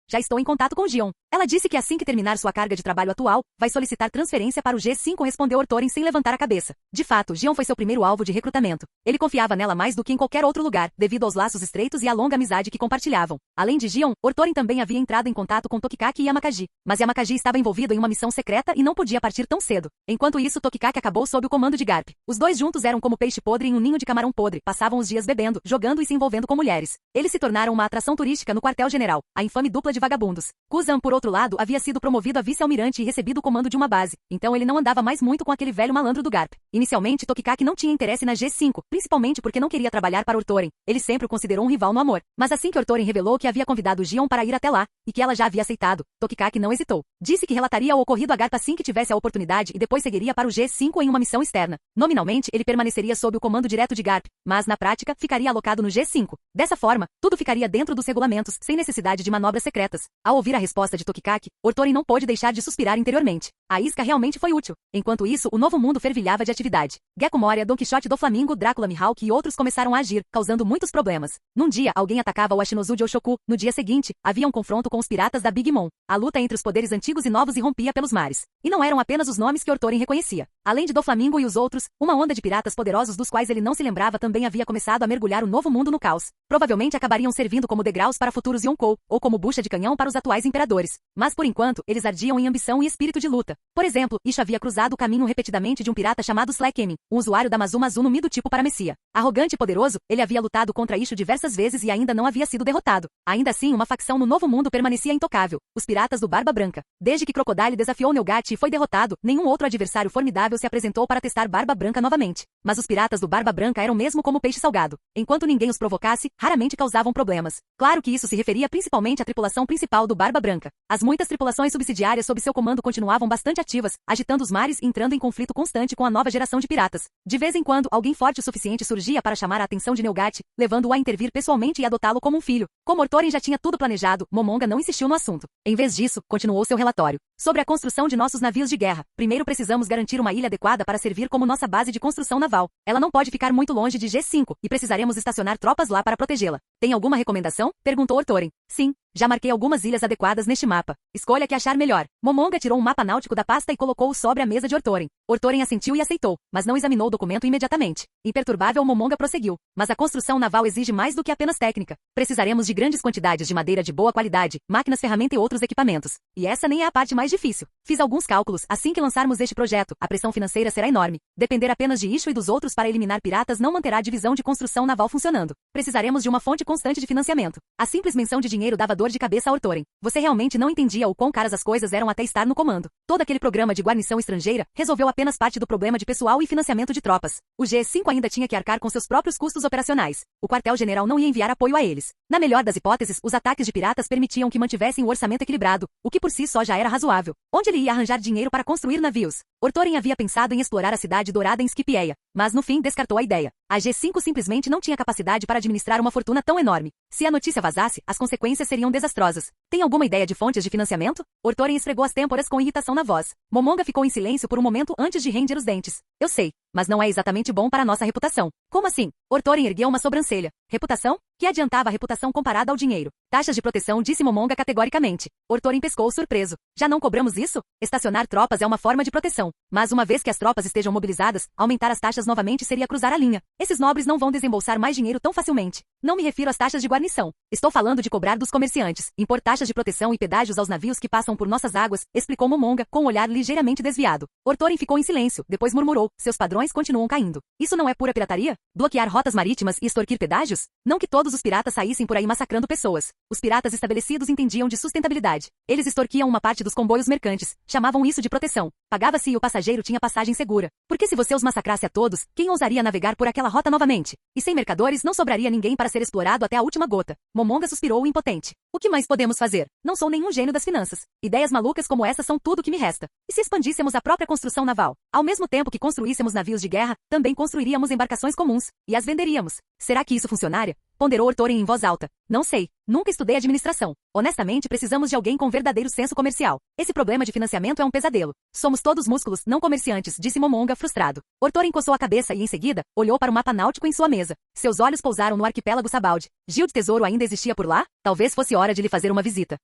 Já estou em contato com Gion. Ela disse que assim que terminar sua carga de trabalho atual, vai solicitar transferência para o G5, respondeu Ortorin sem levantar a cabeça. De fato, Gion foi seu primeiro alvo de recrutamento. Ele confiava nela mais do que em qualquer outro lugar, devido aos laços estreitos e à longa amizade que compartilhavam. Além de Gion, Ortorin também havia entrado em contato com Tokikaki e Yamakaji. Mas Yamakaji estava envolvido em uma missão secreta e não podia partir tão cedo. Enquanto isso, Tokikaki acabou sob o comando de Garp. Os dois juntos eram como peixe podre em um ninho de camarão podre, passavam os dias bebendo, jogando e se envolvendo com mulheres. Eles se tornaram uma atração turística no quartel-general, a infame dupla de vagabundos. Kuzan, por outro lado, havia sido promovido a vice-almirante e recebido o comando de uma base, então ele não andava mais muito com aquele velho malandro do Garp. Inicialmente, Tokikaki não tinha interesse na G5, principalmente porque não queria trabalhar para Ortorin. Ele sempre o considerou um rival no amor. Mas assim que Ortorin revelou que havia convidado Gion para ir até lá, e que ela já havia aceitado, Tokikaki não hesitou. Disse que relataria o ocorrido a Garp assim que tivesse a oportunidade e depois seguiria para o G5 em uma missão externa. Nominalmente, ele permaneceria sob o comando direto de Garp, mas na prática, ficaria alocado no G5. Dessa forma, tudo ficaria dentro dos regulamentos, sem necessidade de manobras secretas. Ao ouvir a resposta de Tokikaki, Ortorin não pôde deixar de suspirar interiormente. A isca realmente foi útil. Enquanto isso, o Novo Mundo fervilhava de atividade. Gekko Moria, Don Quixote do Flamingo, Drácula Mihawk e outros começaram a agir, causando muitos problemas. Num dia, alguém atacava o Ashinozu de Oshoku. No dia seguinte, havia um confronto com os piratas da Big Mom. A luta entre os poderes antigos e novos irrompia pelos mares. E não eram apenas os nomes que Ortorin reconhecia. Além de Doflamingo e os outros, uma onda de piratas poderosos dos quais ele não se lembrava também havia começado a mergulhar o Novo Mundo no caos. Provavelmente acabariam servindo como degraus para futuros Yonkou, ou como bucha de canhão para os atuais imperadores. Mas por enquanto, eles ardiam em ambição e espírito de luta. Por exemplo, Isha havia cruzado o caminho repetidamente de um pirata chamado Slack Emin, um usuário da Mazu no Mi do tipo Paramecia. Arrogante e poderoso, ele havia lutado contra Isha diversas vezes e ainda não havia sido derrotado. Ainda assim, uma facção no Novo Mundo permanecia intocável, os piratas do Barba Branca. Desde que Crocodile desafiou Nelgat e foi derrotado, nenhum outro adversário formidável se apresentou para testar Barba Branca novamente. Mas os piratas do Barba Branca eram mesmo como peixe salgado. Enquanto ninguém os provocasse, raramente causavam problemas. Claro que isso se referia principalmente à tripulação principal do Barba Branca. As muitas tripulações subsidiárias sob seu comando continuavam bastante ativas, agitando os mares e entrando em conflito constante com a nova geração de piratas. De vez em quando, alguém forte o suficiente surgia para chamar a atenção de Nelgat, levando-o a intervir pessoalmente e adotá-lo como um filho. Como Ortorin já tinha tudo planejado, Momonga não insistiu no assunto. Em vez disso, continuou seu relatório. Sobre a construção de nossos navios de guerra, primeiro precisamos garantir uma ilha adequada para servir como nossa base de construção naval. Ela não pode ficar muito longe de G5, e precisaremos estacionar tropas lá para protegê-la. Tem alguma recomendação? Perguntou Ortorin. Sim, já marquei algumas ilhas adequadas neste mapa. Escolha a que achar melhor. Momonga tirou um mapa náutico da pasta e colocou-o sobre a mesa de Ortorin. Ortorin assentiu e aceitou, mas não examinou o documento imediatamente. Imperturbável, Momonga prosseguiu. Mas a construção naval exige mais do que apenas técnica. Precisaremos de grandes quantidades de madeira de boa qualidade, máquinas, ferramentas e outros equipamentos. E essa nem é a parte mais difícil. Fiz alguns cálculos. Assim que lançarmos este projeto, a pressão financeira será enorme. Depender apenas de Ishu e dos outros para eliminar piratas não manterá a divisão de construção naval funcionando. Precisaremos de uma fonte constante de financiamento. A simples menção de dinheiro dava dor de cabeça a Ortorin. Você realmente não entendia o quão caras as coisas eram até estar no comando. Todo aquele programa de guarnição estrangeira resolveu apenas parte do problema de pessoal e financiamento de tropas. O G5 ainda tinha que arcar com seus próprios custos operacionais. O quartel-general não ia enviar apoio a eles. Na melhor das hipóteses, os ataques de piratas permitiam que mantivessem o orçamento equilibrado, o que por si só já era razoável. Onde ele ia arranjar dinheiro para construir navios? Ortorin havia pensado em explorar a cidade dourada em Scipieia, mas no fim descartou a ideia. A G5 simplesmente não tinha capacidade para administrar uma fortuna tão enorme. Se a notícia vazasse, as consequências seriam desastrosas. Tem alguma ideia de fontes de financiamento? Ortorin esfregou as têmporas com irritação na voz. Momonga ficou em silêncio por um momento antes de ranger os dentes. Eu sei, mas não é exatamente bom para nossa reputação. Como assim? Ortorin ergueu uma sobrancelha. Reputação? Que adiantava a reputação comparada ao dinheiro? Taxas de proteção, disse Momonga categoricamente. Ortorin pescou surpreso. Já não cobramos isso? Estacionar tropas é uma forma de proteção. Mas uma vez que as tropas estejam mobilizadas, aumentar as taxas novamente seria cruzar a linha. Esses nobres não vão desembolsar mais dinheiro tão facilmente. Não me refiro às taxas de guarnição. Estou falando de cobrar dos comerciantes, impor taxas de proteção e pedágios aos navios que passam por nossas águas, explicou Momonga, com um olhar ligeiramente desviado. Ortorin ficou em silêncio, depois murmurou, seus padrões continuam caindo. Isso não é pura pirataria? Bloquear rotas marítimas e extorquir pedágios? Não que todos os piratas saíssem por aí massacrando pessoas. Os piratas estabelecidos entendiam de sustentabilidade. Eles extorquiam uma parte dos comboios mercantes, chamavam isso de proteção. Pagava-se e o passageiro tinha passagem segura. Porque se você os massacrasse a todos, quem ousaria navegar por aquela rota novamente? E sem mercadores não sobraria ninguém para ser explorado até a última gota. Momonga suspirou impotente. O que mais podemos fazer? Não sou nenhum gênio das finanças. Ideias malucas como essa são tudo o que me resta. E se expandíssemos a própria construção naval? Ao mesmo tempo que construíssemos navios de guerra, também construiríamos embarcações comuns. E as venderíamos. Será que isso funcionaria? Ponderou Ortoren em voz alta. Não sei. Nunca estudei administração. Honestamente, precisamos de alguém com verdadeiro senso comercial. Esse problema de financiamento é um pesadelo. Somos todos músculos, não comerciantes, disse Momonga, frustrado. Ortoren coçou a cabeça e, em seguida, olhou para o mapa náutico em sua mesa. Seus olhos pousaram no arquipélago Sabaldi. Gil de Tesouro ainda existia por lá? Talvez fosse hora de lhe fazer uma visita.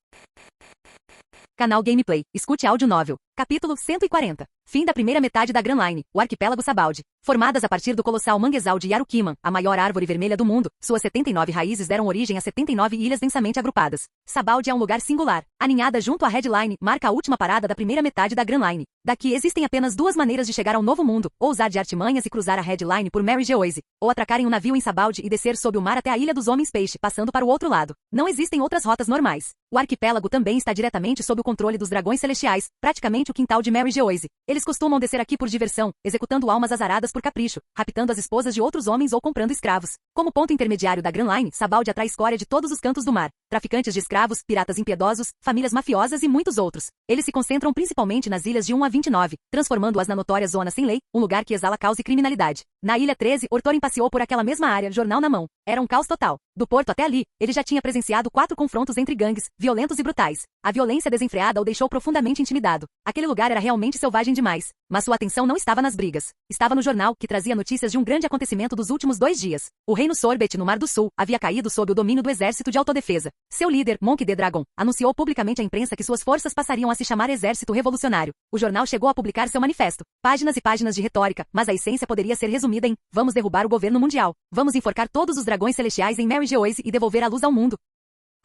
Canal Gameplay. Escute áudio novel. Capítulo 140. Fim da primeira metade da Grand Line, o arquipélago Sabaldi. Formadas a partir do colossal manguezal de Yarukiman, a maior árvore vermelha do mundo, suas 79 raízes deram origem a 79 ilhas densamente agrupadas. Sabaldi é um lugar singular. Aninhada junto à Headline, marca a última parada da primeira metade da Grand Line. Daqui existem apenas duas maneiras de chegar ao novo mundo, ou usar de artimanhas e cruzar a Headline por Mary Geoise, ou atracar em um navio em Sabaldi e descer sob o mar até a Ilha dos Homens Peixe, passando para o outro lado. Não existem outras rotas normais. O arquipélago também está diretamente sob o controle dos dragões celestiais, praticamente o quintal de Mary Geoise. Eles costumam descer aqui por diversão, executando almas azaradas por capricho, raptando as esposas de outros homens ou comprando escravos. Como ponto intermediário da Grand Line, Sabaldi atrai escória de todos os cantos do mar, traficantes de escravos, piratas impiedosos, famílias mafiosas e muitos outros. Eles se concentram principalmente nas ilhas de 1 a 29, transformando-as na notória zona sem lei, um lugar que exala caos e criminalidade. Na ilha 13, Ortoren passeou por aquela mesma área, jornal na mão. Era um caos total. Do porto até ali, ele já tinha presenciado 4 confrontos entre gangues, violentos e brutais. A violência desenfreada o deixou profundamente intimidado. Aquele lugar era realmente selvagem demais. Mas sua atenção não estava nas brigas. Estava no jornal, que trazia notícias de um grande acontecimento dos últimos 2 dias. O reino Sorbet, no Mar do Sul, havia caído sob o domínio do exército de autodefesa. Seu líder, Monk the Dragon, anunciou publicamente à imprensa que suas forças passariam a se chamar Exército Revolucionário. O jornal chegou a publicar seu manifesto. Páginas e páginas de retórica, mas a essência poderia ser resumida em: vamos derrubar o governo mundial. Vamos enforcar todos os dragões celestiais em Mary Geoise e devolver a luz ao mundo.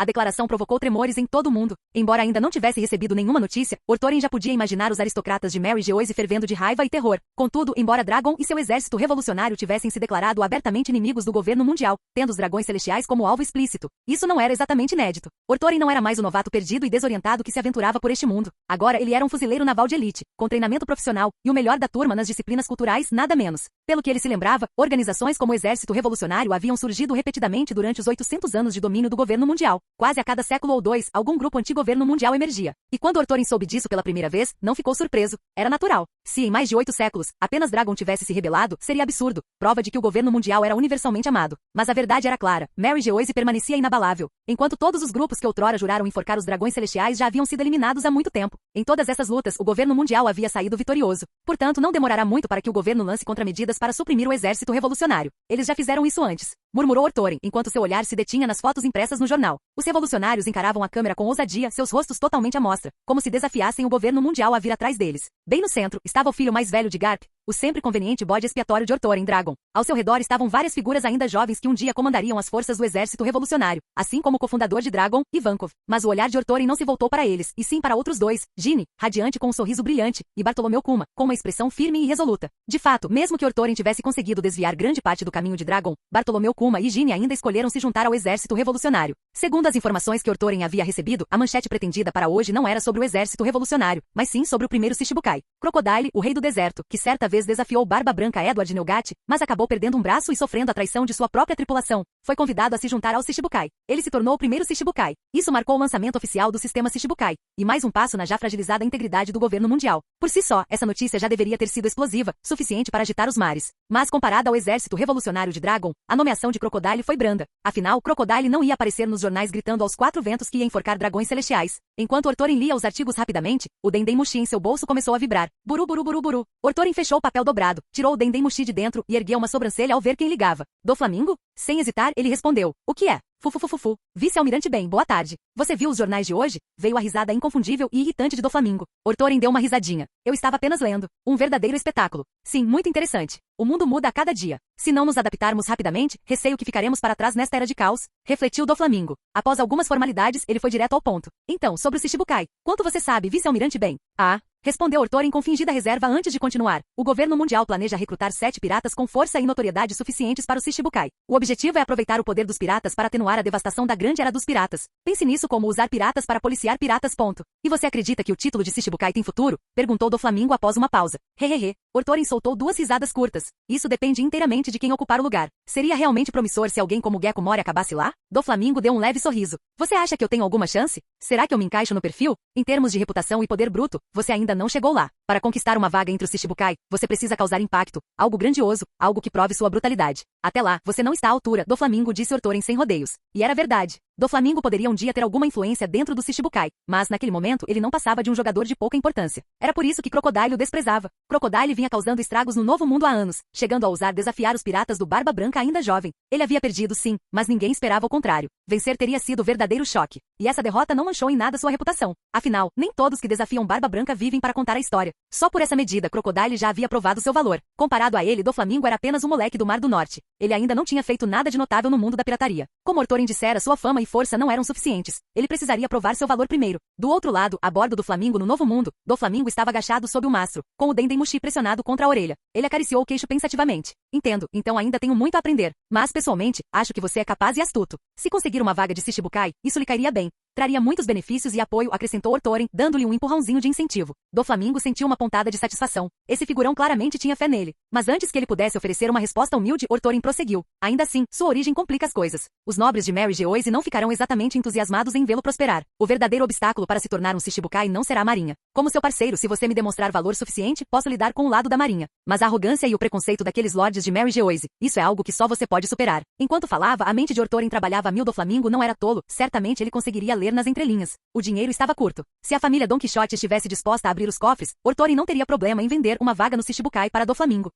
A declaração provocou tremores em todo o mundo. Embora ainda não tivesse recebido nenhuma notícia, Ortoren já podia imaginar os aristocratas de Mary Geoise fervendo de raiva e terror. Contudo, embora Dragon e seu exército revolucionário tivessem se declarado abertamente inimigos do governo mundial, tendo os dragões celestiais como alvo explícito, isso não era exatamente inédito. Ortoren não era mais o novato perdido e desorientado que se aventurava por este mundo. Agora ele era um fuzileiro naval de elite, com treinamento profissional, e o melhor da turma nas disciplinas culturais, nada menos. Pelo que ele se lembrava, organizações como o Exército Revolucionário haviam surgido repetidamente durante os 800 anos de domínio do governo mundial. Quase a cada século ou 2, algum grupo anti-governo mundial emergia. E quando Ortoren soube disso pela primeira vez, não ficou surpreso. Era natural. Se em mais de 8 séculos, apenas Dragon tivesse se rebelado, seria absurdo. Prova de que o governo mundial era universalmente amado. Mas a verdade era clara. Mary Geoise permanecia inabalável. Enquanto todos os grupos que outrora juraram enforcar os dragões celestiais já haviam sido eliminados há muito tempo. Em todas essas lutas, o governo mundial havia saído vitorioso. Portanto, não demorará muito para que o governo lance contramedidas para suprimir o exército revolucionário. Eles já fizeram isso antes. Murmurou Ortoren, enquanto seu olhar se detinha nas fotos impressas no jornal. Os revolucionários encaravam a câmera com ousadia, seus rostos totalmente à mostra, como se desafiassem o governo mundial a vir atrás deles. Bem no centro, estava o filho mais velho de Garp, o sempre conveniente bode expiatório de Ortoren, Dragon. Ao seu redor estavam várias figuras ainda jovens que um dia comandariam as forças do exército revolucionário, assim como o cofundador de Dragon, Ivankov. Mas o olhar de Ortoren não se voltou para eles, e sim para outros dois, Ginny, radiante com um sorriso brilhante, e Bartolomeu Kuma, com uma expressão firme e resoluta. De fato, mesmo que Ortoren tivesse conseguido desviar grande parte do caminho de Dragon, Bartolomeu Kuma e Ginny ainda escolheram se juntar ao exército revolucionário. Segundo as informações que Ortoren havia recebido, a manchete pretendida para hoje não era sobre o exército revolucionário, mas sim sobre o primeiro Shichibukai. Crocodile, o rei do deserto, que certa vez desafiou Barba Branca Edward Nelgat, mas acabou perdendo um braço e sofrendo a traição de sua própria tripulação, foi convidado a se juntar ao Shichibukai. Ele se tornou o primeiro Shichibukai. Isso marcou o lançamento oficial do sistema Shichibukai, e mais um passo na já fragilizada integridade do governo mundial. Por si só, essa notícia já deveria ter sido explosiva, suficiente para agitar os mares. Mas comparada ao exército revolucionário de Dragon, a nomeação de Crocodile foi branda. Afinal, Crocodile não ia aparecer nos jornais gritando aos 4 ventos que ia enforcar dragões celestiais. Enquanto Ortoren lia os artigos rapidamente, o Dendemushi em seu bolso começou a vibrar. Buru buru buru buru. Ortoren fechou o papel dobrado, tirou o Dendemushi de dentro e ergueu uma sobrancelha ao ver quem ligava. Do Flamingo? Sem hesitar, ele respondeu. O que é? Fufufufufu. Vice-almirante Ben, boa tarde. Você viu os jornais de hoje? Veio a risada inconfundível e irritante de Doflamingo. Ortoren deu uma risadinha. Eu estava apenas lendo. Um verdadeiro espetáculo. Sim, muito interessante. O mundo muda a cada dia. Se não nos adaptarmos rapidamente, receio que ficaremos para trás nesta era de caos, refletiu Doflamingo. Após algumas formalidades, ele foi direto ao ponto. Então, sobre o Shichibukai. Quanto você sabe, vice-almirante Ben? Ah, respondeu Ortorin com fingida reserva antes de continuar. O governo mundial planeja recrutar 7 piratas com força e notoriedade suficientes para o Shichibukai. O objetivo é aproveitar o poder dos piratas para atenuar a devastação da Grande Era dos Piratas. Pense nisso como usar piratas para policiar piratas. Ponto. E você acredita que o título de Shichibukai tem futuro? Perguntou Doflamingo após uma pausa. Hehehe. Ortorin soltou 2 risadas curtas. Isso depende inteiramente de quem ocupar o lugar. Seria realmente promissor se alguém como Gekko Mori acabasse lá? Doflamingo deu um leve sorriso. Você acha que eu tenho alguma chance? Será que eu me encaixo no perfil? Em termos de reputação e poder bruto, você ainda não chegou lá. Para conquistar uma vaga entre os Shichibukai, você precisa causar impacto, algo grandioso, algo que prove sua brutalidade. Até lá, você não está à altura, Doflamingo disse Ortorin sem rodeios. E era verdade. Doflamingo poderia um dia ter alguma influência dentro do Shichibukai, mas naquele momento ele não passava de um jogador de pouca importância. Era por isso que Crocodile o desprezava. Crocodile vinha causando estragos no Novo Mundo há anos, chegando a ousar desafiar os piratas do Barba Branca ainda jovem. Ele havia perdido sim, mas ninguém esperava o contrário. Vencer teria sido o verdadeiro choque. E essa derrota não manchou em nada sua reputação. Afinal, nem todos que desafiam Barba Branca vivem para contar a história. Só por essa medida, Crocodile já havia provado seu valor. Comparado a ele, Doflamingo era apenas um moleque do Mar do Norte. Ele ainda não tinha feito nada de notável no mundo da pirataria. Como Ortorin dissera, sua fama e força não eram suficientes. Ele precisaria provar seu valor primeiro. Do outro lado, a bordo do Flamingo no Novo Mundo, Doflamingo estava agachado sob o mastro, com o Dendemushi pressionado contra a orelha. Ele acariciou o queixo pensativamente. Entendo, então ainda tenho muito a aprender. Mas, pessoalmente, acho que você é capaz e astuto. Se conseguir uma vaga de Shichibukai, isso lhe cairia bem. Traria muitos benefícios e apoio, acrescentou Ortorin, dando-lhe um empurrãozinho de incentivo. Doflamingo sentiu uma pontada de satisfação. Esse figurão claramente tinha fé nele. Mas antes que ele pudesse oferecer uma resposta humilde, Ortorin prosseguiu. Ainda assim, sua origem complica as coisas. Os nobres de Mary Geoise não ficarão exatamente entusiasmados em vê-lo prosperar. O verdadeiro obstáculo para se tornar um Shichibukai não será a marinha. Como seu parceiro, se você me demonstrar valor suficiente, posso lidar com o lado da marinha. Mas a arrogância e o preconceito daqueles lords de Mary Geoise, isso é algo que só você pode superar. Enquanto falava, a mente de Ortorin trabalhava a mil. Doflamingo não era tolo, certamente ele conseguiria ler nas entrelinhas. O dinheiro estava curto. Se a família Don Quixote estivesse disposta a abrir os cofres, Ortorin não teria problema em vender uma vaga no Shichibukai para Doflamingo.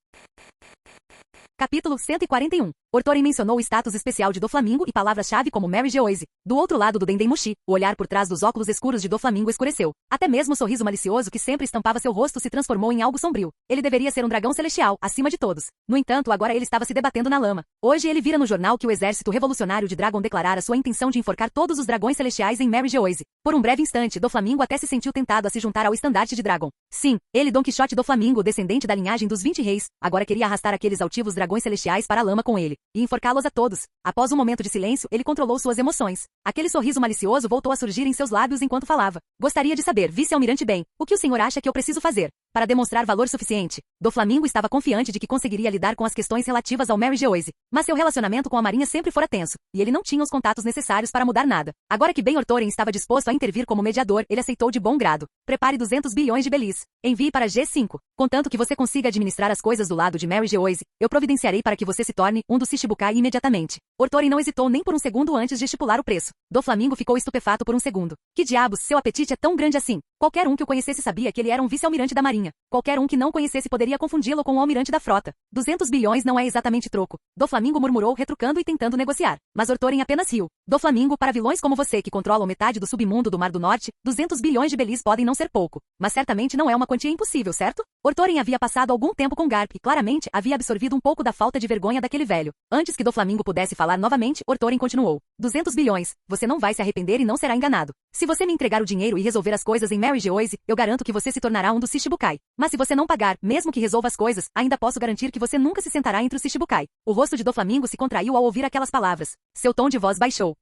Capítulo 141. Ortorin mencionou o status especial de Doflamingo e palavras-chave como Mary Geoise. Do outro lado do Dendemushi, o olhar por trás dos óculos escuros de Doflamingo escureceu. Até mesmo o sorriso malicioso que sempre estampava seu rosto se transformou em algo sombrio. Ele deveria ser um dragão celestial, acima de todos. No entanto, agora ele estava se debatendo na lama. Hoje ele vira no jornal que o exército revolucionário de Dragon declarara sua intenção de enforcar todos os dragões celestiais em Mary Geoise. Por um breve instante, Doflamingo até se sentiu tentado a se juntar ao estandarte de Dragon. Sim, ele, Don Quixote Doflamingo, descendente da linhagem dos 20 reis, agora queria arrastar aqueles altivos dragões celestiais para a lama com ele, e enforcá-los a todos. Após um momento de silêncio, ele controlou suas emoções. Aquele sorriso malicioso voltou a surgir em seus lábios enquanto falava. Gostaria de saber, vice-almirante Ben, o que o senhor acha que eu preciso fazer para demonstrar valor suficiente? Doflamingo estava confiante de que conseguiria lidar com as questões relativas ao Mary Geoise, mas seu relacionamento com a marinha sempre fora tenso, e ele não tinha os contatos necessários para mudar nada. Agora que Ben Ortorin estava disposto a intervir como mediador, ele aceitou de bom grado. Prepare 200 bilhões de belis. Envie para G5. Contanto que você consiga administrar as coisas do lado de Mary Geoise, eu providenciarei para que você se torne um dos Shichibukai imediatamente. Ortorin não hesitou nem por um segundo antes de estipular o preço. Doflamingo ficou estupefato por um segundo. Que diabos, seu apetite é tão grande assim? Qualquer um que o conhecesse sabia que ele era um vice-almirante da marinha. Qualquer um que não conhecesse poderia confundi-lo com o almirante da frota. 200 bilhões não é exatamente troco. Doflamingo murmurou, retrucando e tentando negociar. Mas Ortorin apenas riu. Doflamingo, para vilões como você que controlam metade do submundo do Mar do Norte, 200 bilhões de belis podem não ser pouco. Mas certamente não é uma quantia impossível, certo? Ortorin havia passado algum tempo com Garp e claramente havia absorvido um pouco da falta de vergonha daquele velho. Antes que Doflamingo pudesse falar novamente, Ortorin continuou. 200 bilhões. Você não vai se arrepender e não será enganado. Se você me entregar o dinheiro e resolver as coisas em Mary Geoise, eu garanto que você se tornará um dos Shichibukai. Mas se você não pagar, mesmo que resolva as coisas, ainda posso garantir que você nunca se sentará entre os Shichibukai. O rosto de Doflamingo se contraiu ao ouvir aquelas palavras. Seu tom de voz baixou.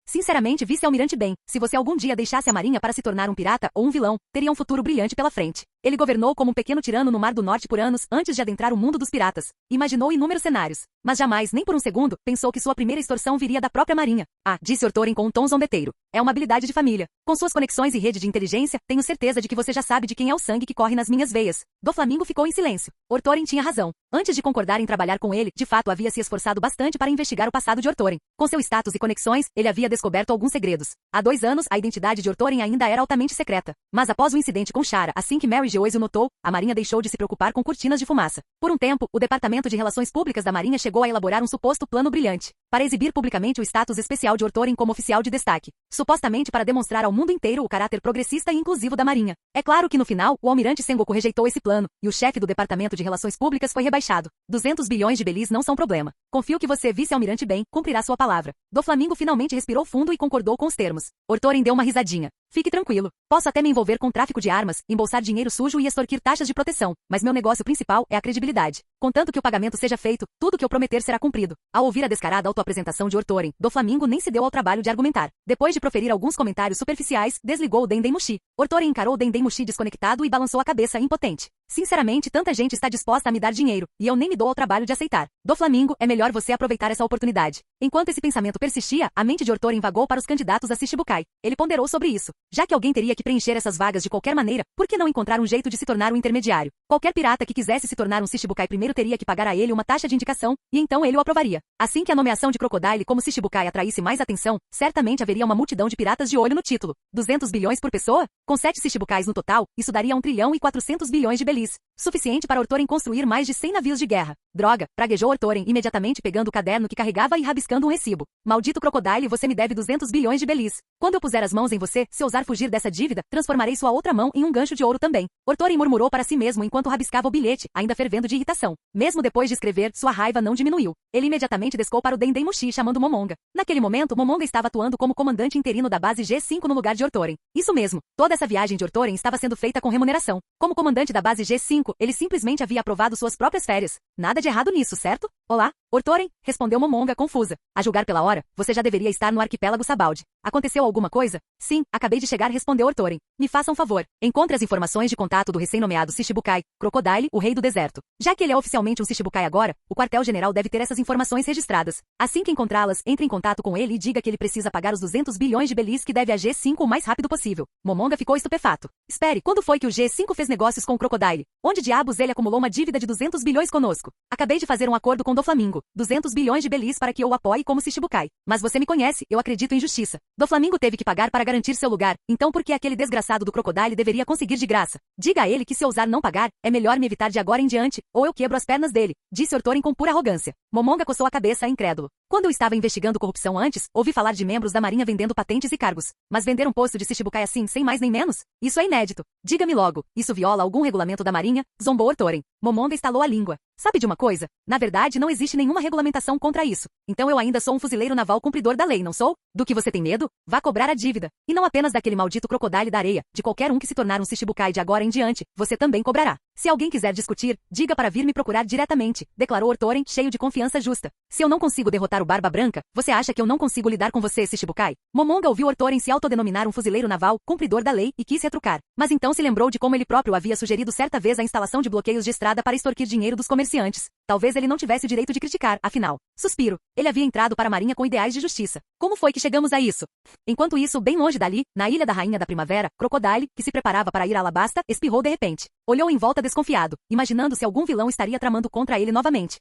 Sinceramente, vice-almirante Ben, se você algum dia deixasse a marinha para se tornar um pirata ou um vilão, teria um futuro brilhante pela frente. Ele governou como um pequeno tirano no Mar do Norte por anos antes de adentrar o mundo dos piratas. Imaginou inúmeros cenários, mas jamais, nem por um segundo, pensou que sua primeira extorsão viria da própria marinha. Ah, disse Ortorin com um tom zombeteiro. É uma habilidade de família. Com suas conexões e rede de inteligência, tenho certeza de que você já sabe de quem é o sangue que corre nas minhas veias. Doflamingo ficou em silêncio. Ortorin tinha razão. Antes de concordar em trabalhar com ele, de fato havia se esforçado bastante para investigar o passado de Ortorin. Com seu status e conexões, ele havia descoberto alguns segredos. Há 2 anos, a identidade de Ortorin ainda era altamente secreta. Mas após o incidente com Shara, assim que Mary Geoise o notou, a marinha deixou de se preocupar com cortinas de fumaça. Por um tempo, o Departamento de Relações Públicas da Marinha chegou a elaborar um suposto plano brilhante. para exibir publicamente o status especial de Ortorin como oficial de destaque, supostamente para demonstrar ao mundo inteiro o caráter progressista e inclusivo da Marinha. É claro que no final, o almirante Sengoku rejeitou esse plano, e o chefe do Departamento de Relações Públicas foi rebaixado. 200 bilhões de belis não são problema. Confio que você, vice-almirante Ben, cumprirá sua palavra. Doflamingo finalmente respirou fundo e concordou com os termos. Ortorin deu uma risadinha. Fique tranquilo. Posso até me envolver com tráfico de armas, embolsar dinheiro sujo e extorquir taxas de proteção, mas meu negócio principal é a credibilidade. Contanto que o pagamento seja feito, tudo que eu prometer será cumprido. Ao ouvir a descarada autoapresentação de Ortorin, Doflamingo nem se deu ao trabalho de argumentar. Depois de proferir alguns comentários superficiais, desligou o Dendemushi. Ortorin encarou o Dendemushi desconectado e balançou a cabeça impotente. Sinceramente, tanta gente está disposta a me dar dinheiro, e eu nem me dou ao trabalho de aceitar. Doflamingo, é melhor você aproveitar essa oportunidade. Enquanto esse pensamento persistia, a mente de Ortorin vagou para os candidatos a Shichibukai. Ele ponderou sobre isso. Já que alguém teria que preencher essas vagas de qualquer maneira, por que não encontrar um jeito de se tornar um intermediário? Qualquer pirata que quisesse se tornar um Shichibukai primeiro teria que pagar a ele uma taxa de indicação, e então ele o aprovaria. Assim que a nomeação de Crocodile como Shichibukai atraísse mais atenção, certamente haveria uma multidão de piratas de olho no título. 200 bilhões por pessoa? Com 7 Shichibukais no total, isso daria 1 trilhão e 400 bilhões de belis. Suficiente para Ortorin construir mais de 100 navios de guerra. Droga, praguejou Ortorin, imediatamente pegando o caderno que carregava e rabiscando um recibo. Maldito Crocodile, você me deve 200 bilhões de belis. Quando eu puser as mãos em você, se ousar fugir dessa dívida, transformarei sua outra mão em um gancho de ouro também. Ortorin murmurou para si mesmo enquanto rabiscava o bilhete, ainda fervendo de irritação. Mesmo depois de escrever, sua raiva não diminuiu. Ele imediatamente descou para o Dendemushi chamando Momonga. Naquele momento, Momonga estava atuando como comandante interino da base G5 no lugar de Ortorin. Isso mesmo, toda essa viagem de Ortorin estava sendo feita com remuneração. Como comandante da base G5, ele simplesmente havia aprovado suas próprias férias. Nada de errado nisso, certo? Olá, Ortorin, respondeu Momonga confusa. A julgar pela hora, você já deveria estar no arquipélago Sabaldi. Aconteceu alguma coisa? Sim, acabei de chegar, respondeu Ortorin. Me faça um favor. Encontre as informações de contato do recém-nomeado Shichibukai, Crocodile, o rei do deserto. Já que ele é oficialmente um Shichibukai agora, o quartel-general deve ter essas informações registradas. Assim que encontrá-las, entre em contato com ele e diga que ele precisa pagar os 200 bilhões de belis que deve a G5 o mais rápido possível. Momonga ficou estupefato. Espere, quando foi que o G5 fez negócios com o Crocodile? Onde diabos ele acumulou uma dívida de 200 bilhões conosco? Acabei de fazer um acordo com Doflamingo. 200 bilhões de belis para que eu o apoie como Shichibukai. Mas você me conhece, eu acredito em justiça. Doflamingo teve que pagar para garantir seu lugar, então por que aquele desgraçado do Crocodile deveria conseguir de graça? Diga a ele que se ousar não pagar, é melhor me evitar de agora em diante, ou eu quebro as pernas dele, disse Ortorin com pura arrogância. Momonga coçou a cabeça incrédulo. Quando eu estava investigando corrupção antes, ouvi falar de membros da Marinha vendendo patentes e cargos. Mas vender um posto de Shichibukai assim, sem mais nem menos? Isso é inédito. Diga-me logo, isso viola algum regulamento da Marinha? Zombou Ortorin. Momonga estalou a língua. Sabe de uma coisa? Na verdade, não existe nenhuma regulamentação contra isso. Então eu ainda sou um fuzileiro naval cumpridor da lei, não sou? Do que você tem medo? Vá cobrar a dívida. E não apenas daquele maldito Crocodile da areia, de qualquer um que se tornar um Shichibukai de agora em diante, você também cobrará. Se alguém quiser discutir, diga para vir me procurar diretamente, declarou Ortorin, cheio de confiança justa. Se eu não consigo derrotar o Barba Branca, você acha que eu não consigo lidar com você, Shichibukai? Momonga ouviu Ortorin se autodenominar um fuzileiro naval, cumpridor da lei, e quis retrucar. Mas então se lembrou de como ele próprio havia sugerido certa vez a instalação de bloqueios de estrada para extorquir dinheiro dos comerciantes. Talvez ele não tivesse o direito de criticar, afinal. Suspiro. Ele havia entrado para a Marinha com ideais de justiça. Como foi que chegamos a isso? Enquanto isso, bem longe dali, na Ilha da Rainha da Primavera, Crocodile, que se preparava para ir a Alabasta, espirrou de repente. Olhou em volta desconfiado, imaginando se algum vilão estaria tramando contra ele novamente.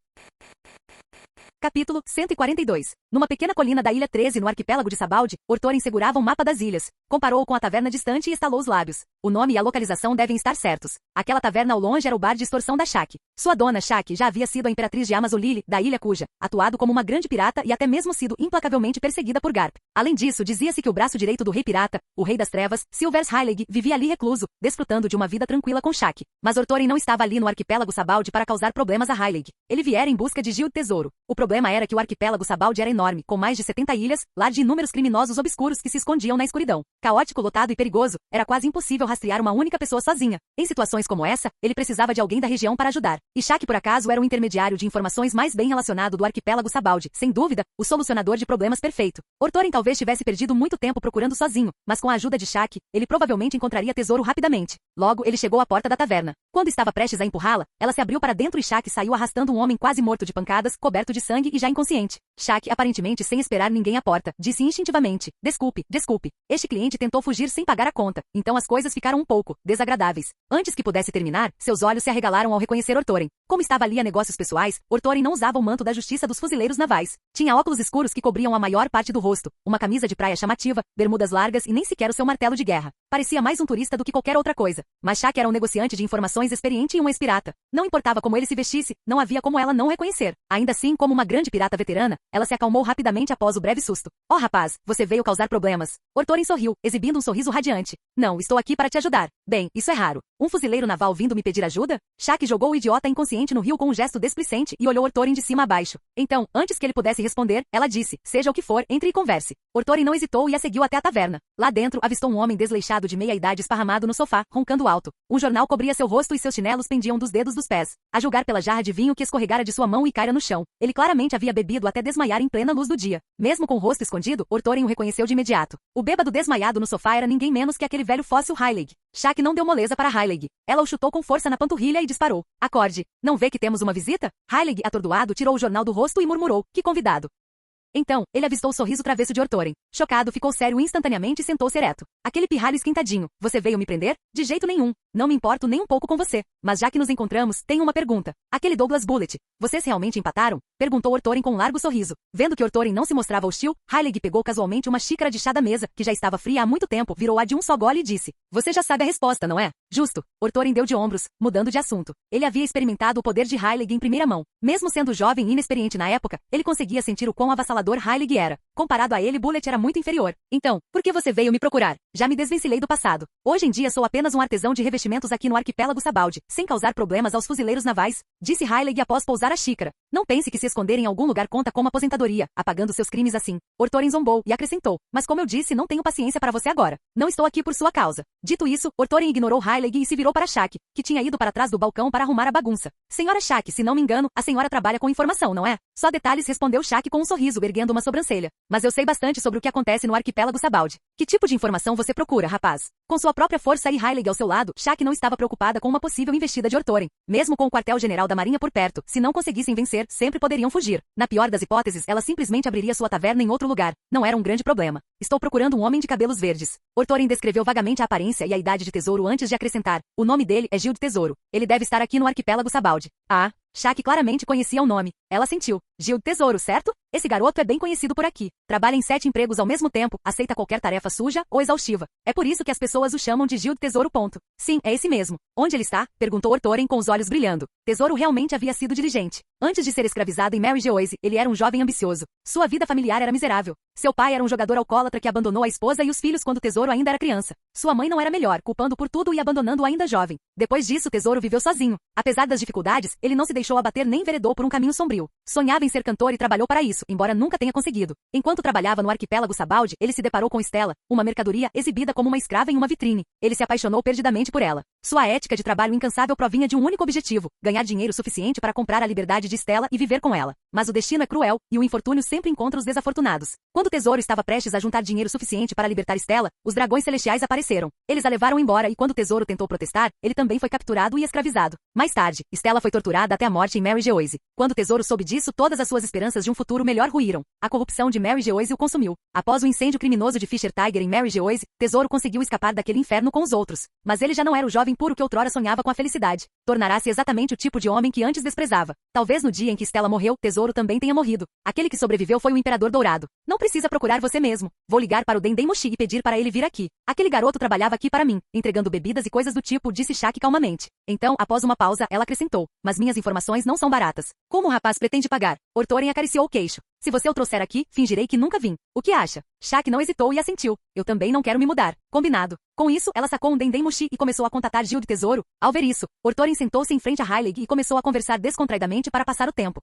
Capítulo 142. Numa pequena colina da Ilha 13 no arquipélago de Sabaldi, Ortorin segurava um mapa das ilhas. Comparou-o com a taverna distante e estalou os lábios. O nome e a localização devem estar certos. Aquela taverna ao longe era o bar de extorsão da Shaki. Sua dona, Shaki, já havia sido a imperatriz de Amazulili, da ilha cuja, atuado como uma grande pirata e até mesmo sido implacavelmente perseguida por Garp. Além disso, dizia-se que o braço direito do rei pirata, o rei das trevas, Silvers Heilig, vivia ali recluso, desfrutando de uma vida tranquila com Shaki. Mas Ortorin não estava ali no arquipélago Sabaldi para causar problemas a Heilig. Ele viera em busca de Gil Tesouro. O problema era que o arquipélago Sabaldi era enorme, com mais de 70 ilhas, lar de inúmeros criminosos obscuros que se escondiam na escuridão. Caótico, lotado e perigoso, era quase impossível rastrear uma única pessoa sozinha. Em situações como essa, ele precisava de alguém da região para ajudar. E Shaki, por acaso, era o intermediário de informações mais bem relacionado do arquipélago Sabaldi, sem dúvida, o solucionador de problemas perfeito. Ortorin talvez tivesse perdido muito tempo procurando sozinho, mas com a ajuda de Shaki, ele provavelmente encontraria tesouro rapidamente. Logo, ele chegou à porta da taverna. Quando estava prestes a empurrá-la, ela se abriu para dentro e Shaki saiu arrastando um homem quase morto de pancadas, coberto de sangue e já inconsciente. Shaki, aparentemente sem esperar ninguém à porta, disse instintivamente: Desculpe, desculpe. Este cliente tentou fugir sem pagar a conta, então as coisas ficaram um pouco desagradáveis. Antes que pudesse terminar, seus olhos se arregalaram ao reconhecer Ortorin. Como estava ali a negócios pessoais, Ortorin não usava o manto da justiça dos fuzileiros navais. Tinha óculos escuros que cobriam a maior parte do rosto, uma camisa de praia chamativa, bermudas largas e nem sequer o seu martelo de guerra. Parecia mais um turista do que qualquer outra coisa. Mas Shaki era um negociante de informações experiente e um ex-pirata. Não importava como ele se vestisse, não havia como ela não o reconhecer. Ainda assim, como uma grande pirata veterana, ela se acalmou rapidamente após o breve susto. Oh, rapaz, você veio causar problemas. Ortorin sorriu, exibindo um sorriso radiante. Não, estou aqui para te ajudar. Bem, isso é raro. Um fuzileiro naval vindo me pedir ajuda? Shaq jogou o idiota inconsciente no rio com um gesto displicente e olhou Ortorin de cima a baixo. Então, antes que ele pudesse responder, ela disse, seja o que for, entre e converse. Ortorin não hesitou e a seguiu até a taverna. Lá dentro, avistou um homem desleixado de meia-idade esparramado no sofá, roncando alto. Um jornal cobria seu rosto e seus chinelos pendiam dos dedos dos pés. A julgar pela jarra de vinho que escorregara de sua mão e caíra no chão. Ele claramente havia bebido até desmaiar em plena luz do dia. Mesmo com o rosto escondido, Ortorin o reconheceu de imediato. O bêbado desmaiado no sofá era ninguém menos que aquele velho fóssil Heilig. Shaq não deu moleza para Heilig. Ela o chutou com força na panturrilha e disparou. Acorde. Não vê que temos uma visita? Heilig, atordoado, tirou o jornal do rosto e murmurou. Que convidado. Então, ele avistou o sorriso travesso de Ortorin. Chocado, ficou sério instantaneamente e sentou-se ereto. Aquele pirralho esquentadinho. Você veio me prender? De jeito nenhum. Não me importo nem um pouco com você. Mas já que nos encontramos, tenho uma pergunta. Aquele Douglas Bullet. Vocês realmente empataram? Perguntou Ortorin com um largo sorriso. Vendo que Ortorin não se mostrava hostil, Heilig pegou casualmente uma xícara de chá da mesa, que já estava fria há muito tempo, virou-a de um só gole e disse. Você já sabe a resposta, não é? Justo. Ortorin deu de ombros, mudando de assunto. Ele havia experimentado o poder de Heilig em primeira mão. Mesmo sendo jovem e inexperiente na época, ele conseguia sentir o quão avassalador Heilig era. Comparado a ele, Bullet era muito inferior. Então, por que você veio me procurar? Já me desvencilhei do passado. Hoje em dia sou apenas um artesão de revestimentos aqui no arquipélago Sabaldi, sem causar problemas aos fuzileiros navais, disse Heilig após pousar a xícara. Não pense que se esconder em algum lugar conta como aposentadoria, apagando seus crimes assim. Ortorin zombou e acrescentou, mas como eu disse, não tenho paciência para você agora. Não estou aqui por sua causa. Dito isso, Ortorin ignorou Heilig e se virou para Shaq, que tinha ido para trás do balcão para arrumar a bagunça. Senhora Shaq, se não me engano, a senhora trabalha com informação, não é? Só detalhes, respondeu Shaq com um sorriso, erguendo uma sobrancelha. Mas eu sei bastante sobre o que acontece no arquipélago Sabaldi. Que tipo de informação você procura, rapaz? Com sua própria força e Heilig ao seu lado, Shaq não estava preocupada com uma possível investida de Ortorin. Mesmo com o quartel-general da Marinha por perto, se não conseguissem vencer, sempre poderiam fugir. Na pior das hipóteses, ela simplesmente abriria sua taverna em outro lugar. Não era um grande problema. Estou procurando um homem de cabelos verdes. Ortorin descreveu vagamente a aparência e a idade de Tesouro antes de acrescentar. O nome dele é Gil de Tesouro. Ele deve estar aqui no arquipélago Sabaldi. Ah, Shaq claramente conhecia o nome. Ela sentiu. Gil de Tesouro, certo? Esse garoto é bem conhecido por aqui. Trabalha em 7 empregos ao mesmo tempo, aceita qualquer tarefa suja ou exaustiva. É por isso que as pessoas o chamam de Gil de Tesouro. Ponto. Sim, é esse mesmo. Onde ele está? Perguntou Ortorin com os olhos brilhando. Tesouro realmente havia sido diligente. Antes de ser escravizado em Mary Geoise, ele era um jovem ambicioso. Sua vida familiar era miserável. Seu pai era um jogador alcoólatra que abandonou a esposa e os filhos quando Tesouro ainda era criança. Sua mãe não era melhor, culpando por tudo e abandonando-o ainda jovem. Depois disso, Tesouro viveu sozinho. Apesar das dificuldades, ele não se deixou abater nem enveredou por um caminho sombrio. Sonhava em ser cantor e trabalhou para isso, embora nunca tenha conseguido. Enquanto trabalhava no arquipélago Sabaldi, ele se deparou com Stella, uma mercadoria exibida como uma escrava em uma vitrine. Ele se apaixonou perdidamente por ela. Sua ética de trabalho incansável provinha de um único objetivo: ganhar dinheiro suficiente para comprar a liberdade de Stella e viver com ela. Mas o destino é cruel, e o infortúnio sempre encontra os desafortunados. Quando Tesouro estava prestes a juntar dinheiro suficiente para libertar Stella, os dragões celestiais apareceram. Eles a levaram embora e quando Tesouro tentou protestar, ele também foi capturado e escravizado. Mais tarde, Stella foi torturada até a morte em Mary Geoise. Quando Tesouro soube disso, todas as suas esperanças de um futuro melhor ruíram. A corrupção de Mary Geoise o consumiu. Após o incêndio criminoso de Fisher Tiger em Mary Geoise, Tesouro conseguiu escapar daquele inferno com os outros. Mas ele já não era o jovem puro que outrora sonhava com a felicidade. Tornará-se exatamente o tipo de homem que antes desprezava. Talvez no dia em que Stella morreu, Tesouro também tenha morrido. Aquele que sobreviveu foi o Imperador Dourado. Não precisa procurar você mesmo. Vou ligar para o Dendemushi e pedir para ele vir aqui. Aquele garoto trabalhava aqui para mim, entregando bebidas e coisas do tipo, disse Shaq calmamente. Então, após uma pausa, ela acrescentou. Mas minhas informações não são baratas. Como o rapaz pretende pagar? Ortorin acariciou o queixo. Se você o trouxer aqui, fingirei que nunca vim. O que acha? Shaq não hesitou e assentiu. Eu também não quero me mudar. Combinado. Com isso, ela sacou um Dendemushi e começou a contatar Gil de Tesouro. Ao ver isso, Ortorin sentou-se em frente a Heilig e começou a conversar descontraidamente para passar o tempo.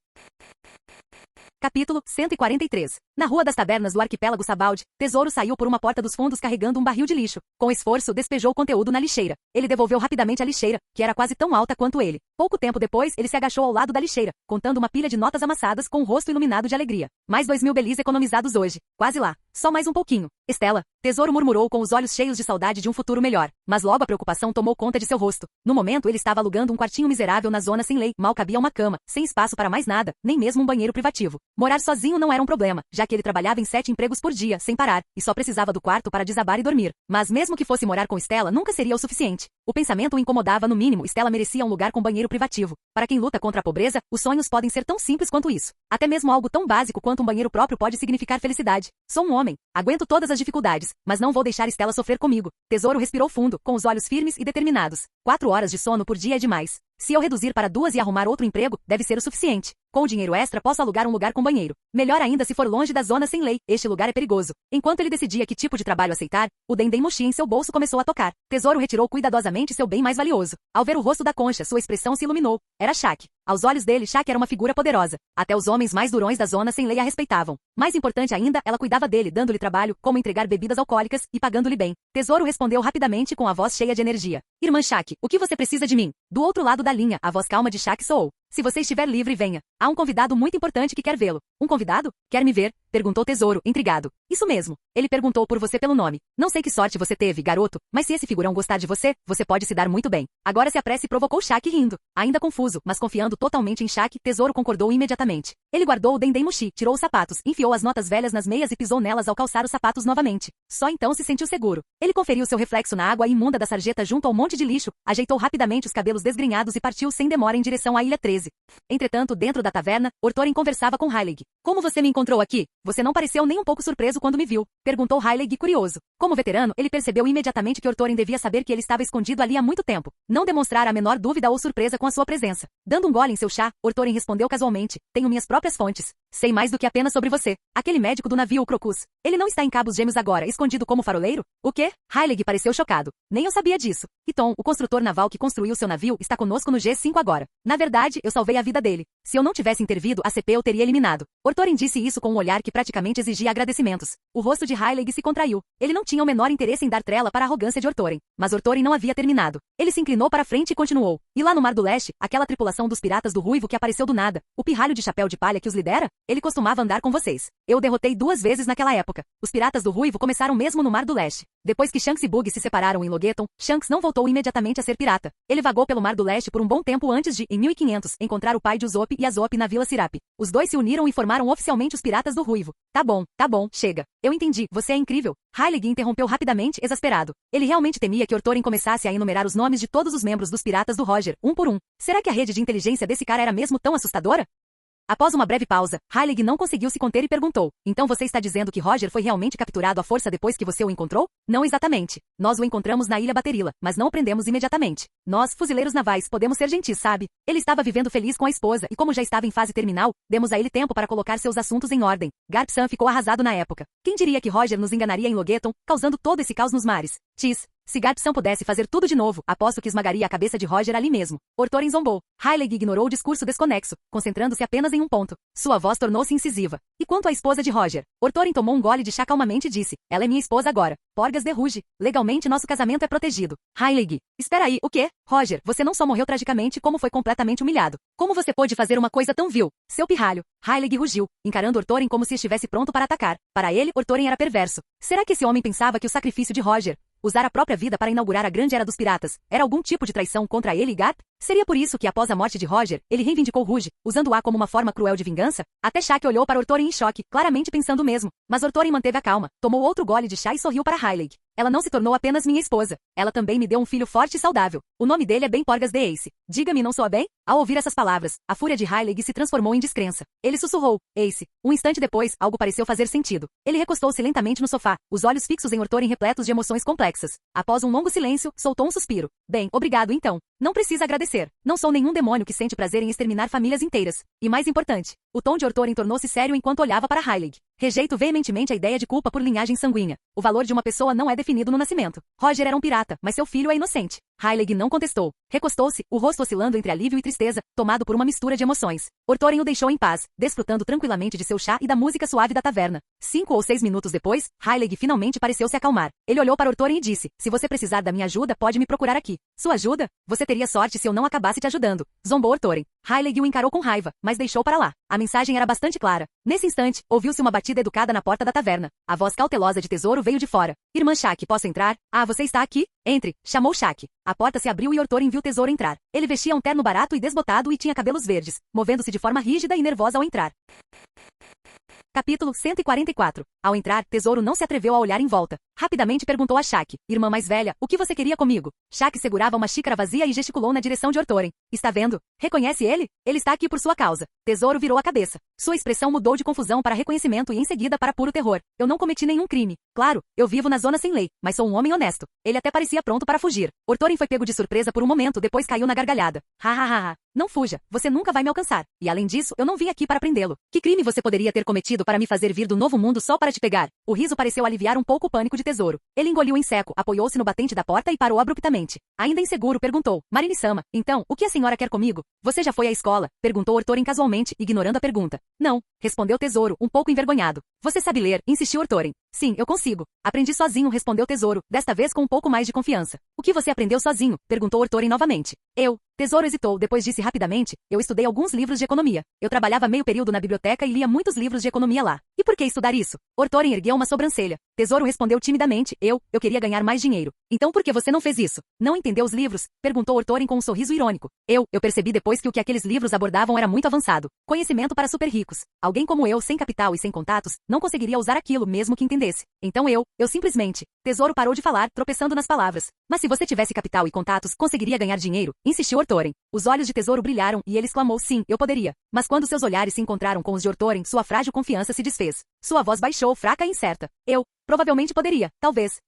Capítulo 143. Na rua das tabernas do arquipélago Sabaldi, Tesouro saiu por uma porta dos fundos carregando um barril de lixo. Com esforço, despejou o conteúdo na lixeira. Ele devolveu rapidamente a lixeira, que era quase tão alta quanto ele. Pouco tempo depois, ele se agachou ao lado da lixeira, contando uma pilha de notas amassadas com o rosto iluminado de alegria. Mais 2.000 belis economizados hoje. Quase lá. Só mais um pouquinho. Stella. Tesouro murmurou com os olhos cheios de saudade de um futuro melhor. Mas logo a preocupação tomou conta de seu rosto. No momento, ele estava alugando um quartinho miserável na zona sem lei. Mal cabia uma cama, sem espaço para mais nada, nem mesmo um banheiro privativo. Morar sozinho não era um problema, já que ele trabalhava em 7 empregos por dia, sem parar, e só precisava do quarto para desabar e dormir. Mas mesmo que fosse morar com Stella, nunca seria o suficiente. O pensamento o incomodava no mínimo. Stella merecia um lugar com banheiro privativo. Para quem luta contra a pobreza, os sonhos podem ser tão simples quanto isso. Até mesmo algo tão básico quanto um banheiro próprio pode significar felicidade. Sou um homem. Aguento todas as dificuldades, mas não vou deixar Stella sofrer comigo. Tesouro respirou fundo, com os olhos firmes e determinados. 4 horas de sono por dia é demais. Se eu reduzir para 2 e arrumar outro emprego, deve ser o suficiente. Com o dinheiro extra posso alugar um lugar com banheiro. Melhor ainda se for longe da zona sem lei, este lugar é perigoso. Enquanto ele decidia que tipo de trabalho aceitar, o Dendemushi em seu bolso começou a tocar. Tesouro retirou cuidadosamente seu bem mais valioso. Ao ver o rosto da concha, sua expressão se iluminou. Era Shaq. Aos olhos dele, Shaq era uma figura poderosa. Até os homens mais durões da zona sem lei a respeitavam. Mais importante ainda, ela cuidava dele, dando-lhe trabalho, como entregar bebidas alcoólicas, e pagando-lhe bem. Tesouro respondeu rapidamente com a voz cheia de energia. Irmã Shaq, o que você precisa de mim? Do outro lado da linha, a voz calma de Shaq soou. Se você estiver livre, venha. Há um convidado muito importante que quer vê-lo. Um convidado? Quer me ver? Perguntou Tesouro, intrigado. Isso mesmo. Ele perguntou por você pelo nome. Não sei que sorte você teve, garoto, mas se esse figurão gostar de você, você pode se dar muito bem. Agora se apresse, provocou Shaq rindo. Ainda confuso, mas confiando totalmente em Shaq, Tesouro concordou imediatamente. Ele guardou o Dendemushi, tirou os sapatos, enfiou as notas velhas nas meias e pisou nelas ao calçar os sapatos novamente. Só então se sentiu seguro. Ele conferiu seu reflexo na água imunda da sarjeta junto ao monte de lixo, ajeitou rapidamente os cabelos desgrenhados e partiu sem demora em direção à Ilha 13. Entretanto, dentro da taverna, Orthorin conversava com Heilig. Como você me encontrou aqui? Você não pareceu nem um pouco surpreso quando me viu, perguntou Heilig curioso. Como veterano, ele percebeu imediatamente que Orthorin devia saber que ele estava escondido ali há muito tempo. Não demonstrara a menor dúvida ou surpresa com a sua presença. Dando um gole em seu chá, Orthorin respondeu casualmente. Tenho minhas próprias fontes. Sei mais do que apenas sobre você. Aquele médico do navio, o Crocus. Ele não está em Cabos Gêmeos agora, escondido como faroleiro? O quê? Heilig pareceu chocado. Nem eu sabia disso. Iton, o construtor naval que construiu seu navio, está conosco no G5 agora. Na verdade, eu salvei a vida dele. Se eu não tivesse intervido, a CP o teria eliminado. Orthorin disse isso com um olhar que praticamente exigia agradecimentos. O rosto de Heilig se contraiu. Ele não tinha o menor interesse em dar trela para a arrogância de Orthorin. Mas Orthorin não havia terminado. Ele se inclinou para frente e continuou. E lá no Mar do Leste, aquela tripulação dos piratas do Ruivo que apareceu do nada, o pirralho de chapéu de palha que os lidera? Ele costumava andar com vocês. Eu o derrotei 2 vezes naquela época. Os piratas do Ruivo começaram mesmo no Mar do Leste. Depois que Shanks e Buggy se separaram em Logeton, Shanks não voltou imediatamente a ser pirata. Ele vagou pelo Mar do Leste por um bom tempo antes de, em 1500, encontrar o pai de Usopp e Azop na Vila Sirap. Os dois se uniram e formaram oficialmente os Piratas do Ruivo. Tá bom, chega. Eu entendi, você é incrível. Heilig interrompeu rapidamente, exasperado. Ele realmente temia que Orthorin começasse a enumerar os nomes de todos os membros dos Piratas do Roger, um por um. Será que a rede de inteligência desse cara era mesmo tão assustadora? Após uma breve pausa, Heilig não conseguiu se conter e perguntou. Então você está dizendo que Roger foi realmente capturado à força depois que você o encontrou? Não exatamente. Nós o encontramos na Ilha Baterila, mas não o prendemos imediatamente. Nós, fuzileiros navais, podemos ser gentis, sabe? Ele estava vivendo feliz com a esposa e como já estava em fase terminal, demos a ele tempo para colocar seus assuntos em ordem. Garp-san ficou arrasado na época. Quem diria que Roger nos enganaria em Logeton, causando todo esse caos nos mares? Se Garp-san pudesse fazer tudo de novo, aposto que esmagaria a cabeça de Roger ali mesmo. Orthorin zombou. Heilig ignorou o discurso desconexo, concentrando-se apenas em um ponto. Sua voz tornou-se incisiva. E quanto à esposa de Roger? Orthorin tomou um gole de chá calmamente e disse. Ela é minha esposa agora. Porgas de Ruge. Legalmente nosso casamento é protegido. Heilig. Espera aí, o quê? Roger, você não só morreu tragicamente como foi completamente humilhado. Como você pôde fazer uma coisa tão vil? Seu pirralho. Heilig rugiu, encarando Orthorin como se estivesse pronto para atacar. Para ele, Orthorin era perverso. Será que esse homem pensava que o sacrifício de Roger, usar a própria vida para inaugurar a grande era dos piratas, era algum tipo de traição contra ele e Garp? Seria por isso que após a morte de Roger, ele reivindicou Ruge, usando-a como uma forma cruel de vingança? Até Shaq olhou para Orthorin em choque, claramente pensando o mesmo. Mas Orthorin manteve a calma, tomou outro gole de chá e sorriu para Heilig. Ela não se tornou apenas minha esposa. Ela também me deu um filho forte e saudável. O nome dele é Ben Porgas de Ace. Diga-me, não soa bem? Ao ouvir essas palavras, a fúria de Heilig se transformou em descrença. Ele sussurrou, Ace. Um instante depois, algo pareceu fazer sentido. Ele recostou-se lentamente no sofá, os olhos fixos em Orthorin repletos de emoções complexas. Após um longo silêncio, soltou um suspiro. Bem, obrigado então. Não precisa agradecer. Não sou nenhum demônio que sente prazer em exterminar famílias inteiras. E mais importante, o tom de Orthorin tornou-se sério enquanto olhava para Heilig. Rejeito veementemente a ideia de culpa por linhagem sanguínea. O valor de uma pessoa não é definido no nascimento. Roger era um pirata, mas seu filho é inocente. Heilig não contestou. Recostou-se, o rosto oscilando entre alívio e tristeza, tomado por uma mistura de emoções. Orthorin o deixou em paz, desfrutando tranquilamente de seu chá e da música suave da taverna. 5 ou 6 minutos depois, Heilig finalmente pareceu se acalmar. Ele olhou para Orthorin e disse, se você precisar da minha ajuda, pode me procurar aqui. Sua ajuda? Você teria sorte se eu não acabasse te ajudando. Zombou Orthorin. Heilig o encarou com raiva, mas deixou para lá. A mensagem era bastante clara. Nesse instante, ouviu-se uma batida educada na porta da taverna. A voz cautelosa de Tesouro veio de fora. Irmã Shaq, posso entrar? Ah, você está aqui? Entre, chamou Shaq. A porta se abriu e Orthorin viu Tesouro entrar. Ele vestia um terno barato e desbotado e tinha cabelos verdes, movendo-se de forma rígida e nervosa ao entrar. Capítulo 144. Ao entrar, Tesouro não se atreveu a olhar em volta. Rapidamente perguntou a Shaq, irmã mais velha, o que você queria comigo? Shaq segurava uma xícara vazia e gesticulou na direção de Ortoren. Está vendo? Reconhece ele? Ele está aqui por sua causa. Tesouro virou a cabeça. Sua expressão mudou de confusão para reconhecimento e em seguida para puro terror. Eu não cometi nenhum crime. Claro, eu vivo na zona sem lei, mas sou um homem honesto. Ele até parecia pronto para fugir. Ortoren foi pego de surpresa por um momento, depois caiu na gargalhada. Ha. Não fuja, você nunca vai me alcançar. E além disso, eu não vim aqui para prendê-lo. Que crime você poderia ter cometido para me fazer vir do novo mundo só para te pegar? O riso pareceu aliviar um pouco o pânico de Tesouro. Ele engoliu em seco, apoiou-se no batente da porta e parou abruptamente. Ainda inseguro, perguntou, Marine-sama, então, o que a senhora quer comigo? Você já foi à escola? Perguntou Ortoren casualmente, ignorando a pergunta. Não, respondeu Tesouro, um pouco envergonhado. Você sabe ler? Insistiu Ortoren. Sim, eu consigo. Aprendi sozinho, respondeu Tesouro, desta vez com um pouco mais de confiança. O que você aprendeu sozinho? Perguntou Ortoren novamente. Tesouro hesitou, depois disse rapidamente, eu estudei alguns livros de economia. Eu trabalhava meio período na biblioteca e lia muitos livros de economia lá. E por que estudar isso? Ortoren ergueu uma sobrancelha. Tesouro respondeu timidamente, eu queria ganhar mais dinheiro. Então por que você não fez isso? Não entendeu os livros? Perguntou Ortoren com um sorriso irônico. Eu percebi depois que o que aqueles livros abordavam era muito avançado. Conhecimento para super ricos. Alguém como eu, sem capital e sem contatos, não conseguiria usar aquilo mesmo que entendesse. Então eu simplesmente... Tesouro parou de falar, tropeçando nas palavras. Mas se você tivesse capital e contatos, conseguiria ganhar dinheiro? Insistiu Ortoren. Os olhos de Tesouro brilharam e ele exclamou, sim, eu poderia. Mas quando seus olhares se encontraram com os de Ortoren, sua frágil confiança se desfez. Sua voz baixou, fraca e incerta. Provavelmente poderia, talvez.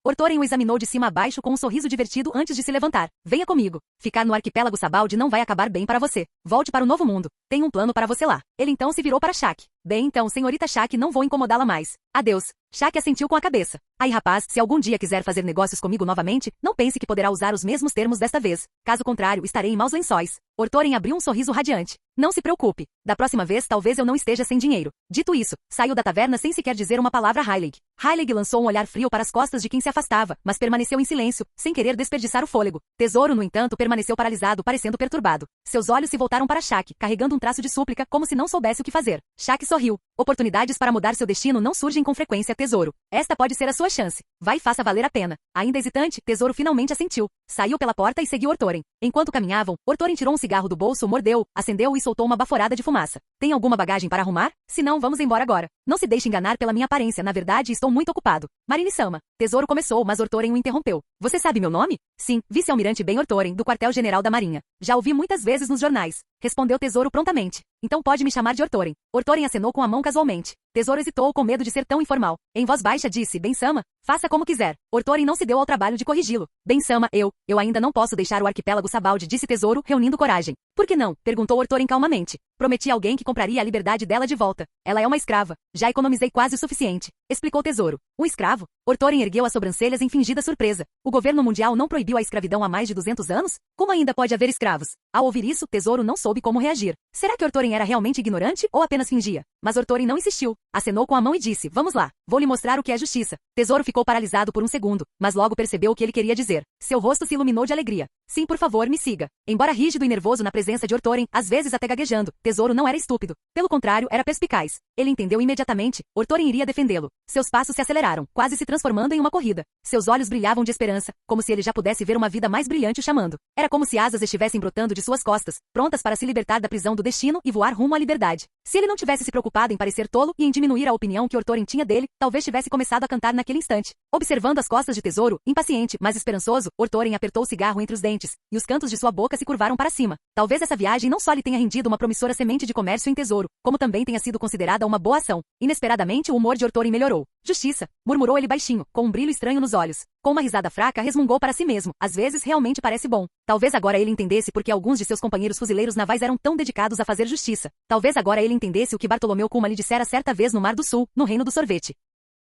Ortoren o examinou de cima a baixo com um sorriso divertido antes de se levantar. Venha comigo. Ficar no arquipélago Sabaldi não vai acabar bem para você. Volte para o novo mundo. Tem um plano para você lá. Ele então se virou para Shaq. Bem então, senhorita Shaq, não vou incomodá-la mais. Adeus. Shaq assentiu com a cabeça. Aí rapaz, se algum dia quiser fazer negócios comigo novamente, não pense que poderá usar os mesmos termos desta vez. Caso contrário, estarei em maus lençóis. Ortoren abriu um sorriso radiante. Não se preocupe. Da próxima vez talvez eu não esteja sem dinheiro. Dito isso, saiu da taverna sem sequer dizer uma palavra a Heilig. Heilig lançou um olhar frio para as costas de quem se afastava, mas permaneceu em silêncio, sem querer desperdiçar o fôlego. Tesouro, no entanto, permaneceu paralisado, parecendo perturbado. Seus olhos se voltaram para Shaq, carregando um traço de súplica, como se não soubesse o que fazer. Shaq sorriu. Oportunidades para mudar seu destino não surgem com frequência, Tesouro. Esta pode ser a sua chance. Vai e faça valer a pena. Ainda hesitante, Tesouro finalmente assentiu. Saiu pela porta e seguiu Ortoren. Enquanto caminhavam, Ortoren tirou um cigarro do bolso, mordeu, acendeu e soltou uma baforada de fumaça. Tem alguma bagagem para arrumar? Se não, vamos embora agora. Não se deixe enganar pela minha aparência, na verdade estou muito ocupado. Marine-sama. Tesouro começou, mas Ortoren o interrompeu. Você sabe meu nome? Sim, vice-almirante Ben Ortoren, do quartel-general da Marinha. Já ouvi muitas vezes nos jornais. Respondeu Tesouro prontamente. Então pode me chamar de Ortoren. Ortoren acenou com a mão casualmente. Tesouro hesitou com medo de ser tão informal. Em voz baixa disse, Ben-sama, faça como quiser. Ortoren não se deu ao trabalho de corrigi-lo. Ben-sama, eu ainda não posso deixar o arquipélago Sabaldi, disse Tesouro, reunindo coragem. Por que não? Perguntou Ortoren calmamente. Prometi a alguém que compraria a liberdade dela de volta. Ela é uma escrava. Já economizei quase o suficiente. Explicou Tesouro. Um escravo? Ortoren ergueu as sobrancelhas em fingida surpresa. O governo mundial não proibiu a escravidão há mais de 200 anos? Como ainda pode haver escravos? Ao ouvir isso, Tesouro não soube como reagir. Será que Ortoren era realmente ignorante ou apenas fingia? Mas Ortoren não insistiu. Acenou com a mão e disse, vamos lá. Vou lhe mostrar o que é justiça. Tesouro ficou paralisado por um segundo, mas logo percebeu o que ele queria dizer. Seu rosto se iluminou de alegria. Sim, por favor, me siga. Embora rígido e nervoso na presença de Ortoren, às vezes até gaguejando, Tesouro não era estúpido. Pelo contrário, era perspicaz. Ele entendeu imediatamente. Ortoren iria defendê-lo. Seus passos se aceleraram, quase se transformando em uma corrida. Seus olhos brilhavam de esperança, como se ele já pudesse ver uma vida mais brilhante o chamando. Era como se asas estivessem brotando de suas costas, prontas para se libertar da prisão do destino e voar rumo à liberdade. Se ele não tivesse se preocupado em parecer tolo e em diminuir a opinião que Ortoren tinha dele, talvez tivesse começado a cantar naquele instante. Observando as costas de Tesouro, impaciente, mas esperançoso, Ortoren apertou o cigarro entre os dentes, e os cantos de sua boca se curvaram para cima. Talvez essa viagem não só lhe tenha rendido uma promissora semente de comércio em Tesouro, como também tenha sido considerada uma boa ação. Inesperadamente, o humor de Ortoren melhorou. Justiça, murmurou ele baixinho, com um brilho estranho nos olhos. Com uma risada fraca, resmungou para si mesmo. Às vezes realmente parece bom. Talvez agora ele entendesse por que alguns de seus companheiros fuzileiros navais eram tão dedicados a fazer justiça. Talvez agora ele entendesse o que Bartolomeu Kuma lhe dissera certa vez no Mar do Sul, no Reino do Sorvete.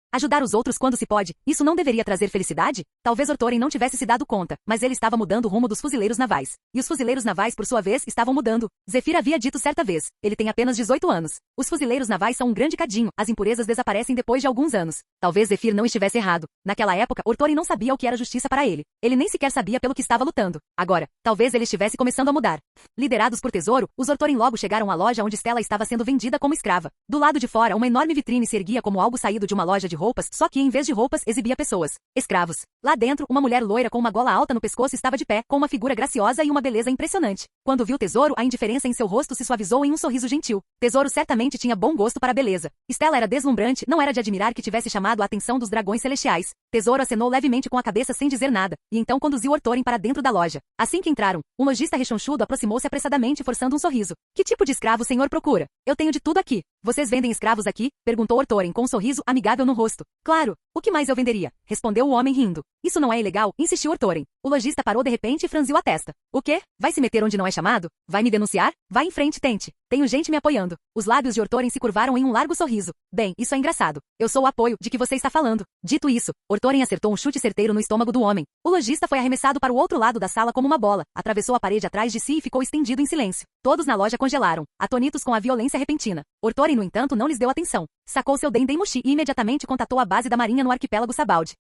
Ajudar os outros quando se pode, isso não deveria trazer felicidade? Talvez Ortoren não tivesse se dado conta, mas ele estava mudando o rumo dos fuzileiros navais. E os fuzileiros navais, por sua vez, estavam mudando. Zephyr havia dito certa vez, ele tem apenas 18 anos. Os fuzileiros navais são um grande cadinho, as impurezas desaparecem depois de alguns anos. Talvez Zephyr não estivesse errado. Naquela época, Ortoren não sabia o que era justiça para ele. Ele nem sequer sabia pelo que estava lutando. Agora, talvez ele estivesse começando a mudar. Liderados por Tesouro, os Ortoren logo chegaram à loja onde Stella estava sendo vendida como escrava. Do lado de fora, uma enorme vitrine se erguia como algo saído de uma loja de roupas, só que em vez de roupas exibia pessoas. Escravos. Lá dentro, uma mulher loira com uma gola alta no pescoço estava de pé, com uma figura graciosa e uma beleza impressionante. Quando viu Tesouro, a indiferença em seu rosto se suavizou em um sorriso gentil. Tesouro certamente tinha bom gosto para a beleza. Stella era deslumbrante, não era de admirar que tivesse chamado a atenção dos dragões celestiais. Tesouro acenou levemente com a cabeça sem dizer nada, e então conduziu Orthorin para dentro da loja. Assim que entraram, um lojista rechonchudo aproximou-se apressadamente forçando um sorriso. Que tipo de escravo o senhor procura? Eu tenho de tudo aqui. Vocês vendem escravos aqui? Perguntou Orthorin com um sorriso amigável no rosto. Claro. O que mais eu venderia? Respondeu o homem rindo. Isso não é ilegal? Insistiu Orthorin. O lojista parou de repente e franziu a testa. O quê? Vai se meter onde não é chamado? Vai me denunciar? Vai em frente, tente. Tenho gente me apoiando. Os lábios de Orthorin se curvaram em um largo sorriso. Bem, isso é engraçado. Eu sou o apoio de que você está falando. Dito isso, Orthorin acertou um chute certeiro no estômago do homem. O lojista foi arremessado para o outro lado da sala como uma bola, atravessou a parede atrás de si e ficou estendido em silêncio. Todos na loja congelaram, atônitos com a violência repentina. Orthorin, no entanto, não lhes deu atenção. Sacou seu Dendem Mushi e imediatamente contatou a base da marinha no arquipélago Sabaldi.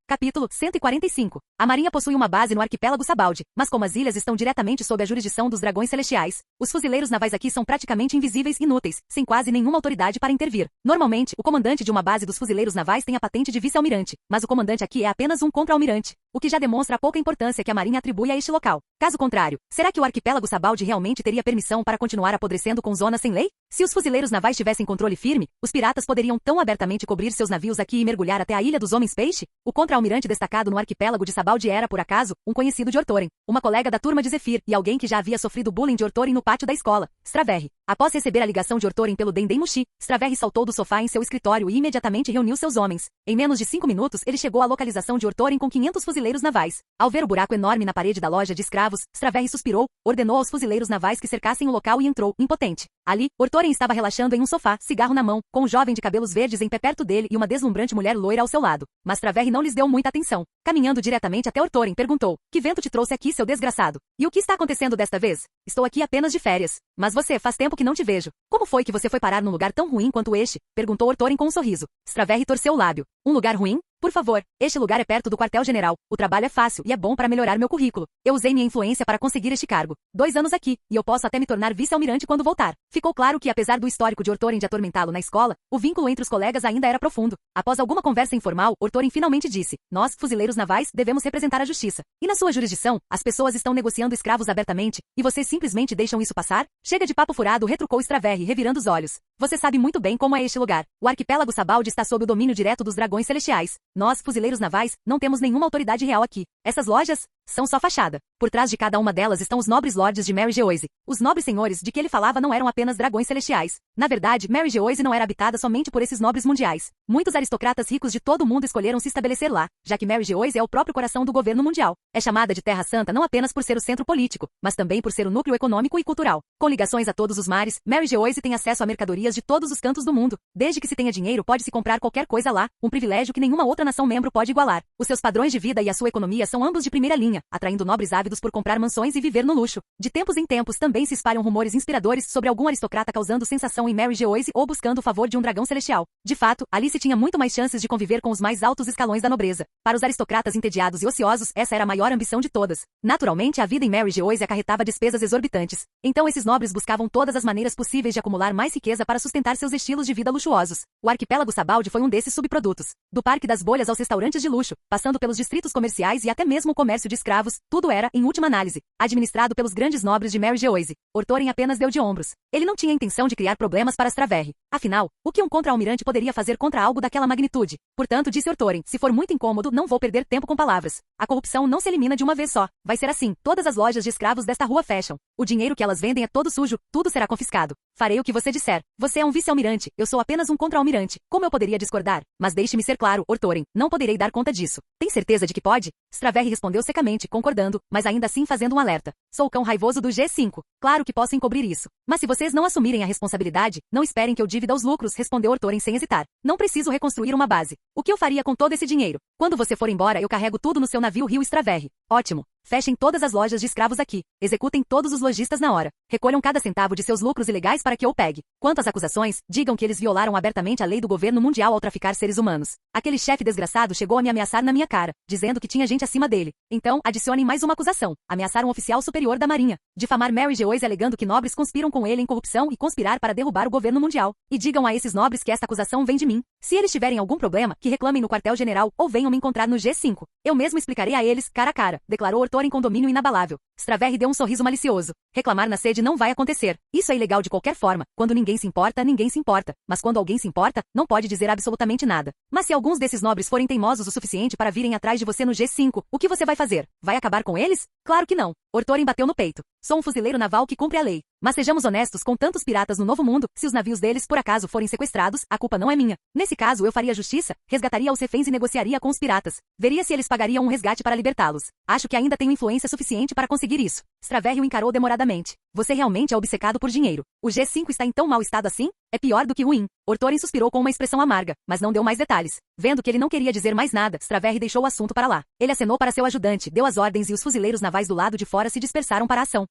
Capítulo 145. A marinha possui uma base no arquipélago Sabaldi, mas como as ilhas estão diretamente sob a jurisdição dos dragões celestiais, os fuzileiros navais aqui são praticamente invisíveis e inúteis, sem quase nenhuma autoridade para intervir. Normalmente, o comandante de uma base dos fuzileiros navais tem a patente de vice-almirante, mas o comandante aqui é apenas um contra-almirante, o que já demonstra a pouca importância que a marinha atribui a este local. Caso contrário, será que o arquipélago Sabaldi realmente teria permissão para continuar apodrecendo com zonas sem lei? Se os fuzileiros navais tivessem controle firme, os piratas poderiam tão abertamente cobrir seus navios aqui e mergulhar até a Ilha dos Homens Peixe? O contra-almirante destacado no arquipélago de Sabaldi era, por acaso, um conhecido de Orthorin, uma colega da turma de Zephyr e alguém que já havia sofrido bullying de Orthorin no pátio da escola, Straverri. Após receber a ligação de Orthorin pelo Dendem Mushi, Straverri saltou do sofá em seu escritório e imediatamente reuniu seus homens. Em menos de 5 minutos, ele chegou à localização de Orthorin com 500 fuzileiros navais. Ao ver o buraco enorme na parede da loja de escravos, Straverri suspirou, ordenou aos fuzileiros navais que cercassem o local e entrou, impotente. Ali, Orthorin estava relaxando em um sofá, cigarro na mão, com um jovem de cabelos verdes em pé perto dele e uma deslumbrante mulher loira ao seu lado. Mas Straverri não lhes deu muita atenção. Caminhando diretamente até Orthorin, perguntou: que vento te trouxe aqui, seu desgraçado? E o que está acontecendo desta vez? Estou aqui apenas de férias. Mas você, faz tempo que não te vejo. Como foi que você foi parar num lugar tão ruim quanto este? Perguntou Orthorin com um sorriso. Straverri torceu o lábio. Um lugar ruim? Por favor, este lugar é perto do quartel-general. O trabalho é fácil e é bom para melhorar meu currículo. Eu usei minha influência para conseguir este cargo. 2 anos aqui, e eu posso até me tornar vice-almirante quando voltar. Ficou claro que, apesar do histórico de Orthorin de atormentá-lo na escola, o vínculo entre os colegas ainda era profundo. Após alguma conversa informal, Orthorin finalmente disse: nós, fuzileiros navais, devemos representar a justiça. E na sua jurisdição, as pessoas estão negociando escravos abertamente, e vocês simplesmente deixam isso passar? Chega de papo furado, retrucou Straverri, revirando os olhos. Você sabe muito bem como é este lugar. O arquipélago Sabaldi está sob o domínio direto dos dragões celestiais. Nós, fuzileiros navais, não temos nenhuma autoridade real aqui. Essas lojas são só fachada. Por trás de cada uma delas estão os nobres lordes de Mary Geoise. Os nobres senhores de que ele falava não eram apenas dragões celestiais. Na verdade, Mary Geoise não era habitada somente por esses nobres mundiais. Muitos aristocratas ricos de todo o mundo escolheram se estabelecer lá, já que Mary Geoise é o próprio coração do governo mundial. É chamada de Terra Santa não apenas por ser o centro político, mas também por ser o núcleo econômico e cultural. Com ligações a todos os mares, Mary Geoise tem acesso a mercadorias de todos os cantos do mundo. Desde que se tenha dinheiro, pode-se comprar qualquer coisa lá, um privilégio que nenhuma outra nação membro pode igualar. Os seus padrões de vida e a sua economia são ambos de primeira linha, atraindo nobres ávidos por comprar mansões e viver no luxo. De tempos em tempos também se espalham rumores inspiradores sobre algum aristocrata causando sensação em Mary Geoise ou buscando o favor de um dragão celestial. De fato, Alice tinha muito mais chances de conviver com os mais altos escalões da nobreza. Para os aristocratas entediados e ociosos, essa era a maior ambição de todas. Naturalmente, a vida em Mary Geoise acarretava despesas exorbitantes. Então esses nobres buscavam todas as maneiras possíveis de acumular mais riqueza para sustentar seus estilos de vida luxuosos. O arquipélago Sabaldi foi um desses subprodutos. Do Parque das Bolhas aos restaurantes de luxo, passando pelos distritos comerciais e até mesmo o comércio de escravos, tudo era, em última análise, administrado pelos grandes nobres de Mary Geoise. Orthorin apenas deu de ombros. Ele não tinha intenção de criar problemas para Straverri. Afinal, o que um contra-almirante poderia fazer contra algo daquela magnitude? Portanto, disse Orthorin, se for muito incômodo, não vou perder tempo com palavras. A corrupção não se elimina de uma vez só. Vai ser assim, todas as lojas de escravos desta rua fecham. O dinheiro que elas vendem é todo sujo, tudo será confiscado. Farei o que você disser. Você é um vice-almirante, eu sou apenas um contra-almirante. Como eu poderia discordar? Mas deixe-me ser claro, Orthorin, não poderei dar conta disso. Tem certeza de que pode? Straverri respondeu secamente, concordando, mas ainda assim fazendo um alerta. Sou o cão raivoso do G5. Claro que posso encobrir isso. Mas se vocês não assumirem a responsabilidade, não esperem que eu divida os lucros, respondeu Orthorin sem hesitar. Não preciso reconstruir uma base. O que eu faria com todo esse dinheiro? Quando você for embora eu carrego tudo no seu navio Rio Straverre. Ótimo. Fechem todas as lojas de escravos aqui. Executem todos os lojistas na hora. Recolham cada centavo de seus lucros ilegais para que eu pegue. Quanto às acusações, digam que eles violaram abertamente a lei do governo mundial ao traficar seres humanos. Aquele chefe desgraçado chegou a me ameaçar na minha cara, dizendo que tinha gente acima dele. Então, adicionem mais uma acusação. Ameaçar um oficial superior da Marinha. Difamar Mary Joyce alegando que nobres conspiram com ele em corrupção e conspirar para derrubar o governo mundial. E digam a esses nobres que esta acusação vem de mim. Se eles tiverem algum problema, que reclamem no quartel-general ou venham me encontrar no G5. Eu mesmo explicarei a eles, cara a cara, declarou Ortor em condomínio inabalável. Straverre deu um sorriso malicioso. Reclamar na sede não vai acontecer. Isso é ilegal de qualquer forma. Quando ninguém se importa, ninguém se importa. Mas quando alguém se importa, não pode dizer absolutamente nada. Mas se alguns desses nobres forem teimosos o suficiente para virem atrás de você no G5, o que você vai fazer? Vai acabar com eles? Claro que não. Ortor bateu no peito. Sou um fuzileiro naval que cumpre a lei. Mas sejamos honestos, com tantos piratas no Novo Mundo, se os navios deles por acaso forem sequestrados, a culpa não é minha. Nesse caso eu faria justiça, resgataria os reféns e negociaria com os piratas. Veria se eles pagariam um resgate para libertá-los. Acho que ainda tenho influência suficiente para conseguir isso. Straverre o encarou demoradamente. Você realmente é obcecado por dinheiro. O G5 está em tão mau estado assim? É pior do que ruim. Ortorin suspirou com uma expressão amarga, mas não deu mais detalhes. Vendo que ele não queria dizer mais nada, Straverre deixou o assunto para lá. Ele acenou para seu ajudante, deu as ordens e os fuzileiros navais do lado de fora se dispersaram para a ação.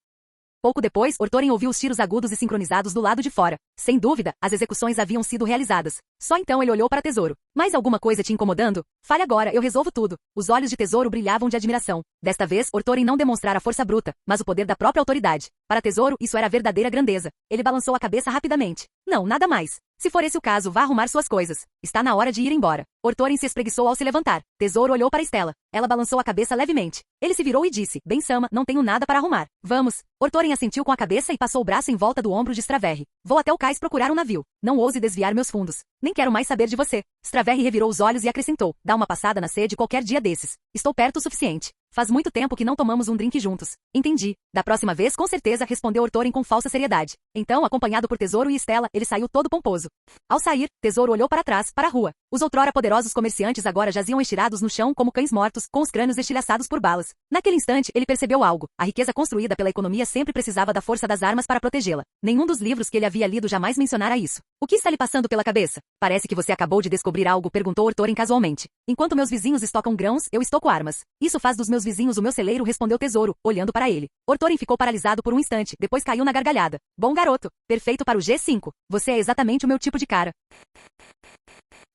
Pouco depois, Ortorin ouviu os tiros agudos e sincronizados do lado de fora. Sem dúvida, as execuções haviam sido realizadas. Só então ele olhou para Tesouro. Mais alguma coisa te incomodando? Fale agora, eu resolvo tudo. Os olhos de Tesouro brilhavam de admiração. Desta vez, Ortorin não demonstrara força bruta, mas o poder da própria autoridade. Para Tesouro, isso era verdadeira grandeza. Ele balançou a cabeça rapidamente. Não, nada mais. Se for esse o caso, vá arrumar suas coisas. Está na hora de ir embora. Ortorin se espreguiçou ao se levantar. Tesouro olhou para Stella. Ela balançou a cabeça levemente. Ele se virou e disse, bem Sama, não tenho nada para arrumar. Vamos. Ortorin assentiu com a cabeça e passou o braço em volta do ombro de Straverre. Vou até o cais procurar um navio. Não ouse desviar meus fundos. Nem quero mais saber de você. Straverre revirou os olhos e acrescentou, dá uma passada na sede qualquer dia desses. Estou perto o suficiente. Faz muito tempo que não tomamos um drink juntos. Entendi. Da próxima vez, com certeza, respondeu Ortorin com falsa seriedade. Então, acompanhado por Tesouro e Stella, ele saiu todo pomposo. Ao sair, Tesouro olhou para trás, para a rua. Os outrora poderosos comerciantes agora jaziam estirados no chão como cães mortos, com os crânios estilhaçados por balas. Naquele instante, ele percebeu algo. A riqueza construída pela economia sempre precisava da força das armas para protegê-la. Nenhum dos livros que ele havia lido jamais mencionara isso. O que está lhe passando pela cabeça? Parece que você acabou de descobrir algo, perguntou Ortorin casualmente. Enquanto meus vizinhos estocam grãos, eu estoco armas. Isso faz dos meus vizinhos o meu celeiro, respondeu Tesouro, olhando para ele. Ortorin ficou paralisado por um instante, depois caiu na gargalhada. Bom garoto. Perfeito para o G5. Você é exatamente o meu tipo de cara.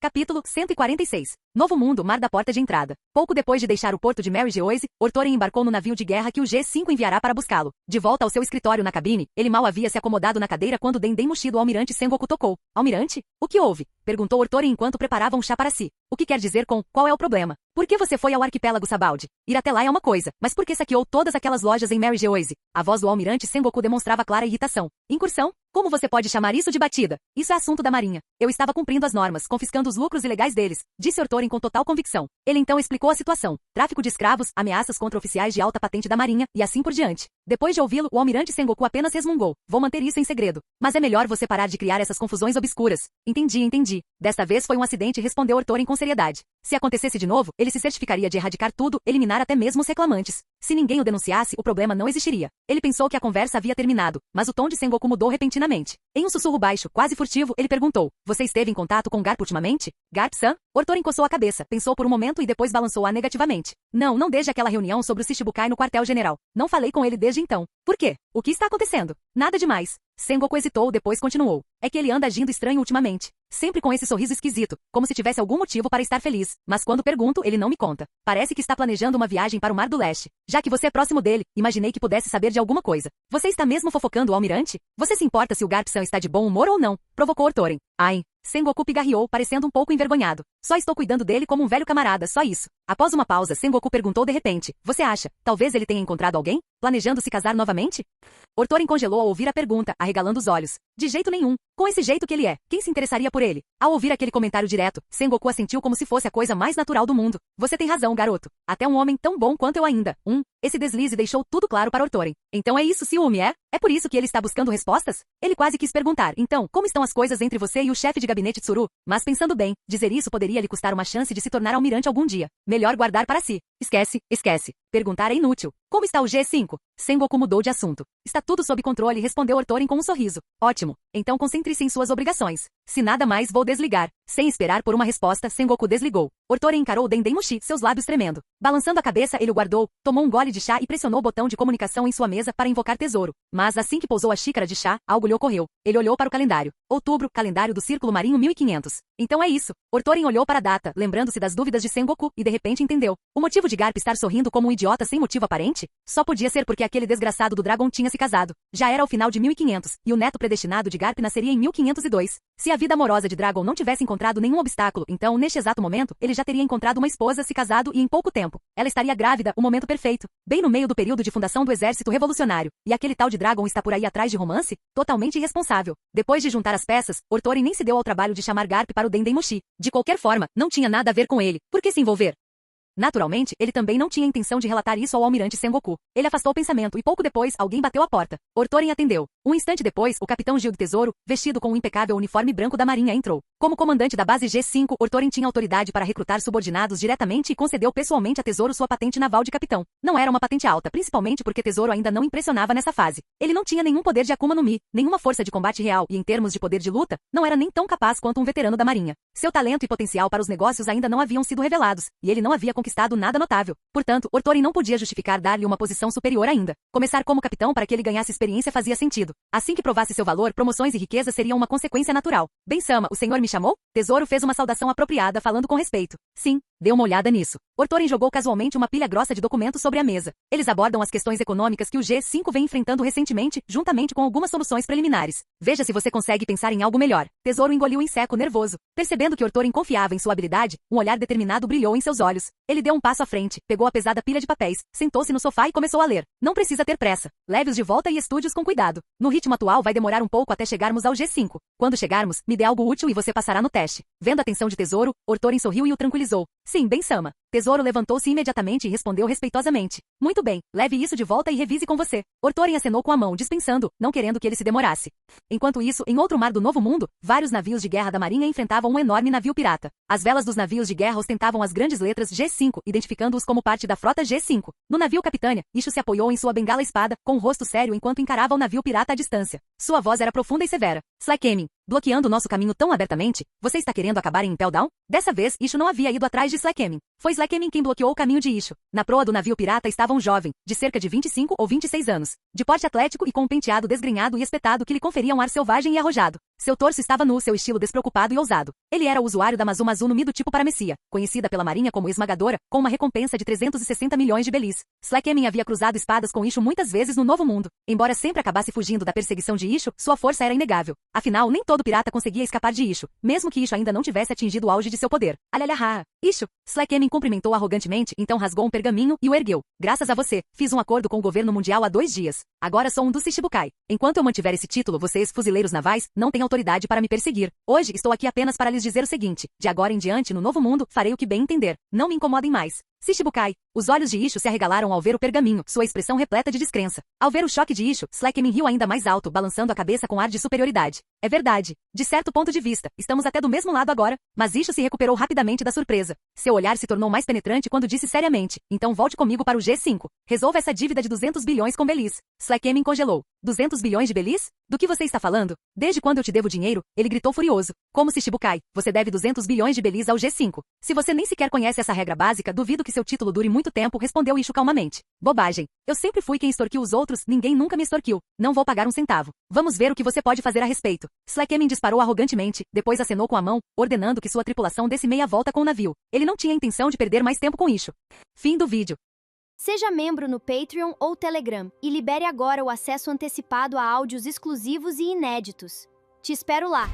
Capítulo 146. Novo Mundo, Mar da Porta de Entrada. Pouco depois de deixar o porto de Mary Joyce, Ortorin embarcou no navio de guerra que o G5 enviará para buscá-lo. De volta ao seu escritório na cabine, ele mal havia se acomodado na cadeira quando o dendém murchido almirante Sengoku tocou. Almirante? O que houve? Perguntou Ortorin enquanto preparava um chá para si. O que quer dizer com, qual é o problema? Por que você foi ao arquipélago Sabaldi? Ir até lá é uma coisa, mas por que saqueou todas aquelas lojas em Mary Joyce? A voz do almirante Sengoku demonstrava clara irritação. Incursão? Como você pode chamar isso de batida? Isso é assunto da Marinha. Eu estava cumprindo as normas, confiscando os lucros ilegais deles, disse Ortorin com total convicção. Ele então explicou a situação. Tráfico de escravos, ameaças contra oficiais de alta patente da Marinha, e assim por diante. Depois de ouvi-lo, o almirante Sengoku apenas resmungou. Vou manter isso em segredo. Mas é melhor você parar de criar essas confusões obscuras. Entendi. Desta vez foi um acidente, respondeu Ortorin com seriedade. Se acontecesse de novo, ele se certificaria de erradicar tudo, eliminar até mesmo os reclamantes. Se ninguém o denunciasse, o problema não existiria. Ele pensou que a conversa havia terminado, mas o tom de Sengoku mudou repentinamente. Em um sussurro baixo, quase furtivo, ele perguntou, você esteve em contato com Garp ultimamente? Garp-san? Ortorin coçou a cabeça, pensou por um momento e depois balançou-a negativamente. Não desde aquela reunião sobre o Shichibukai no quartel-general. Não falei com ele desde então. Por quê? O que está acontecendo? Nada demais. Sengoku hesitou, depois continuou. É que ele anda agindo estranho ultimamente. Sempre com esse sorriso esquisito, como se tivesse algum motivo para estar feliz. Mas quando pergunto, ele não me conta. Parece que está planejando uma viagem para o Mar do Leste. Já que você é próximo dele, imaginei que pudesse saber de alguma coisa. Você está mesmo fofocando o almirante? Você se importa se o Garp-san está de bom humor ou não? Provocou Ortorin. Ai. Sengoku pigarreou, parecendo um pouco envergonhado. Só estou cuidando dele como um velho camarada, só isso. Após uma pausa, Sengoku perguntou de repente. Você acha? Talvez ele tenha encontrado alguém? Planejando se casar novamente? Ortorin congelou ao ouvir a pergunta, arregalando os olhos. De jeito nenhum. Com esse jeito que ele é, quem se interessaria por ele? Ao ouvir aquele comentário direto, Sengoku assentiu como se fosse a coisa mais natural do mundo. Você tem razão, garoto. Até um homem tão bom quanto eu ainda. Esse deslize deixou tudo claro para Ortorin. Então é isso, ciúme, é? É por isso que ele está buscando respostas? Ele quase quis perguntar, então, como estão as coisas entre você e o chefe de gabinete Tsuru? Mas pensando bem, dizer isso poderia lhe custar uma chance de se tornar almirante algum dia. Melhor guardar para si. Esquece. Perguntar é inútil. Como está o G5? Sengoku mudou de assunto. Está tudo sob controle, respondeu Ortorin com um sorriso. Ótimo. Então concentre-se em suas obrigações. Se nada mais, vou desligar. Sem esperar por uma resposta, Sengoku desligou. Ortoren encarou Dendemushi, seus lábios tremendo. Balançando a cabeça, ele o guardou, tomou um gole de chá e pressionou o botão de comunicação em sua mesa para invocar Tesouro. Mas assim que pousou a xícara de chá, algo lhe ocorreu. Ele olhou para o calendário. Outubro, calendário do Círculo Marinho 1500. Então é isso. Ortoren olhou para a data, lembrando-se das dúvidas de Sengoku, e de repente entendeu. O motivo de Garp estar sorrindo como um idiota sem motivo aparente? Só podia ser porque aquele desgraçado do Dragon tinha se casado. Já era o final de 1500, e o neto predestinado de Garp nasceria em 1502. Se a vida amorosa de Dragon não tivesse encontrado nenhum obstáculo, então, neste exato momento, ele já teria encontrado uma esposa, se casado e em pouco tempo. Ela estaria grávida, o momento perfeito. Bem no meio do período de fundação do exército revolucionário. E aquele tal de Dragon está por aí atrás de romance? Totalmente irresponsável. Depois de juntar as peças, Ortoren nem se deu ao trabalho de chamar Garp para o Dendemushi. De qualquer forma, não tinha nada a ver com ele. Por que se envolver? Naturalmente, ele também não tinha intenção de relatar isso ao almirante Sengoku. Ele afastou o pensamento e pouco depois, alguém bateu à porta. Ortoren atendeu. Um instante depois, o capitão Gil do Tesouro, vestido com um impecável uniforme branco da marinha, entrou. Como comandante da base G5, Ortoren tinha autoridade para recrutar subordinados diretamente e concedeu pessoalmente a Tesouro sua patente naval de capitão. Não era uma patente alta, principalmente porque Tesouro ainda não impressionava nessa fase. Ele não tinha nenhum poder de Akuma no Mi, nenhuma força de combate real e em termos de poder de luta, não era nem tão capaz quanto um veterano da marinha. Seu talento e potencial para os negócios ainda não haviam sido revelados, e ele não havia conquistado nada notável. Portanto, Ortoren não podia justificar dar-lhe uma posição superior ainda. Começar como capitão para que ele ganhasse experiência fazia sentido. Assim que provasse seu valor, promoções e riqueza seriam uma consequência natural. Bem-sama, o senhor me chamou? Tesouro fez uma saudação apropriada, falando com respeito. Sim, dê uma olhada nisso. Ortoren jogou casualmente uma pilha grossa de documentos sobre a mesa. Eles abordam as questões econômicas que o G5 vem enfrentando recentemente, juntamente com algumas soluções preliminares. Veja se você consegue pensar em algo melhor. Tesouro engoliu em seco, nervoso. Percebendo que Ortoren confiava em sua habilidade, um olhar determinado brilhou em seus olhos. Ele deu um passo à frente, pegou a pesada pilha de papéis, sentou-se no sofá e começou a ler. Não precisa ter pressa. Leve-os de volta e estude-os com cuidado. No ritmo atual vai demorar um pouco até chegarmos ao G5. Quando chegarmos, me dê algo útil e você passará no teste. Vendo a atenção de Tesouro, Ortoren sorriu e o tranquilizou. Sim, bem-sama. Tesouro levantou-se imediatamente e respondeu respeitosamente. Muito bem, leve isso de volta e revise com você. Ortoren acenou com a mão, dispensando, não querendo que ele se demorasse. Enquanto isso, em outro mar do Novo Mundo, vários navios de guerra da marinha enfrentavam um enorme navio pirata. As velas dos navios de guerra ostentavam as grandes letras G5, identificando-os como parte da frota G5. No navio Capitânia, Ishu se apoiou em sua bengala espada, com o rosto sério enquanto encarava o navio pirata à distância. Sua voz era profunda e severa. Slakemin, bloqueando nosso caminho tão abertamente, você está querendo acabar em Impel Down? Dessa vez, Ishu não havia ido atrás de Slakemin. Foi Slakemin quem bloqueou o caminho de Ishu. Na proa do navio pirata estava um jovem, de cerca de 25 ou 26 anos, de porte atlético e com um penteado desgrenhado e espetado que lhe conferia um ar selvagem e arrojado. Seu torso estava nu, seu estilo despreocupado e ousado. Ele era o usuário da Mazu no Mi do tipo Paramecia, conhecida pela marinha como esmagadora, com uma recompensa de 360 milhões de belis. Slakemin havia cruzado espadas com Ishu muitas vezes no Novo Mundo. Embora sempre acabasse fugindo da perseguição de Ishu, sua força era inegável. Afinal, nem todo pirata conseguia escapar de Ishu, mesmo que Ishu ainda não tivesse atingido o auge de seu poder. Alhalhaha! Ishu! Slakemin cumprimentou arrogantemente, então rasgou um pergaminho e o ergueu. Graças a você, fiz um acordo com o governo mundial há 2 dias. Agora sou um dos Shichibukai. Enquanto eu mantiver esse título, vocês, fuzileiros navais, não têm autoridade para me perseguir. Hoje estou aqui apenas para lhes dizer o seguinte: de agora em diante, no Novo Mundo, farei o que bem entender. Não me incomodem mais. Shichibukai. Os olhos de Ishu se arregalaram ao ver o pergaminho, sua expressão repleta de descrença. Ao ver o choque de Ishu, Slakemin riu ainda mais alto, balançando a cabeça com ar de superioridade. É verdade. De certo ponto de vista, estamos até do mesmo lado agora. Mas Ishu se recuperou rapidamente da surpresa. Seu olhar se tornou mais penetrante quando disse seriamente: então volte comigo para o G5. Resolva essa dívida de 200 bilhões com belis. Slakemin congelou. 200 bilhões de belis? Do que você está falando? Desde quando eu te devo dinheiro? Ele gritou furioso. Como Shichibukai, você deve 200 bilhões de belis ao G5. Se você nem sequer conhece essa regra básica, duvido que seu título dure muito tempo, respondeu Ishu calmamente. Bobagem. Eu sempre fui quem extorquiu os outros, ninguém nunca me extorquiu. Não vou pagar um centavo. Vamos ver o que você pode fazer a respeito. Slakemin disparou arrogantemente, depois acenou com a mão, ordenando que sua tripulação desse meia volta com o navio. Ele não tinha intenção de perder mais tempo com Ishu. Fim do vídeo. Seja membro no Patreon ou Telegram e libere agora o acesso antecipado a áudios exclusivos e inéditos. Te espero lá!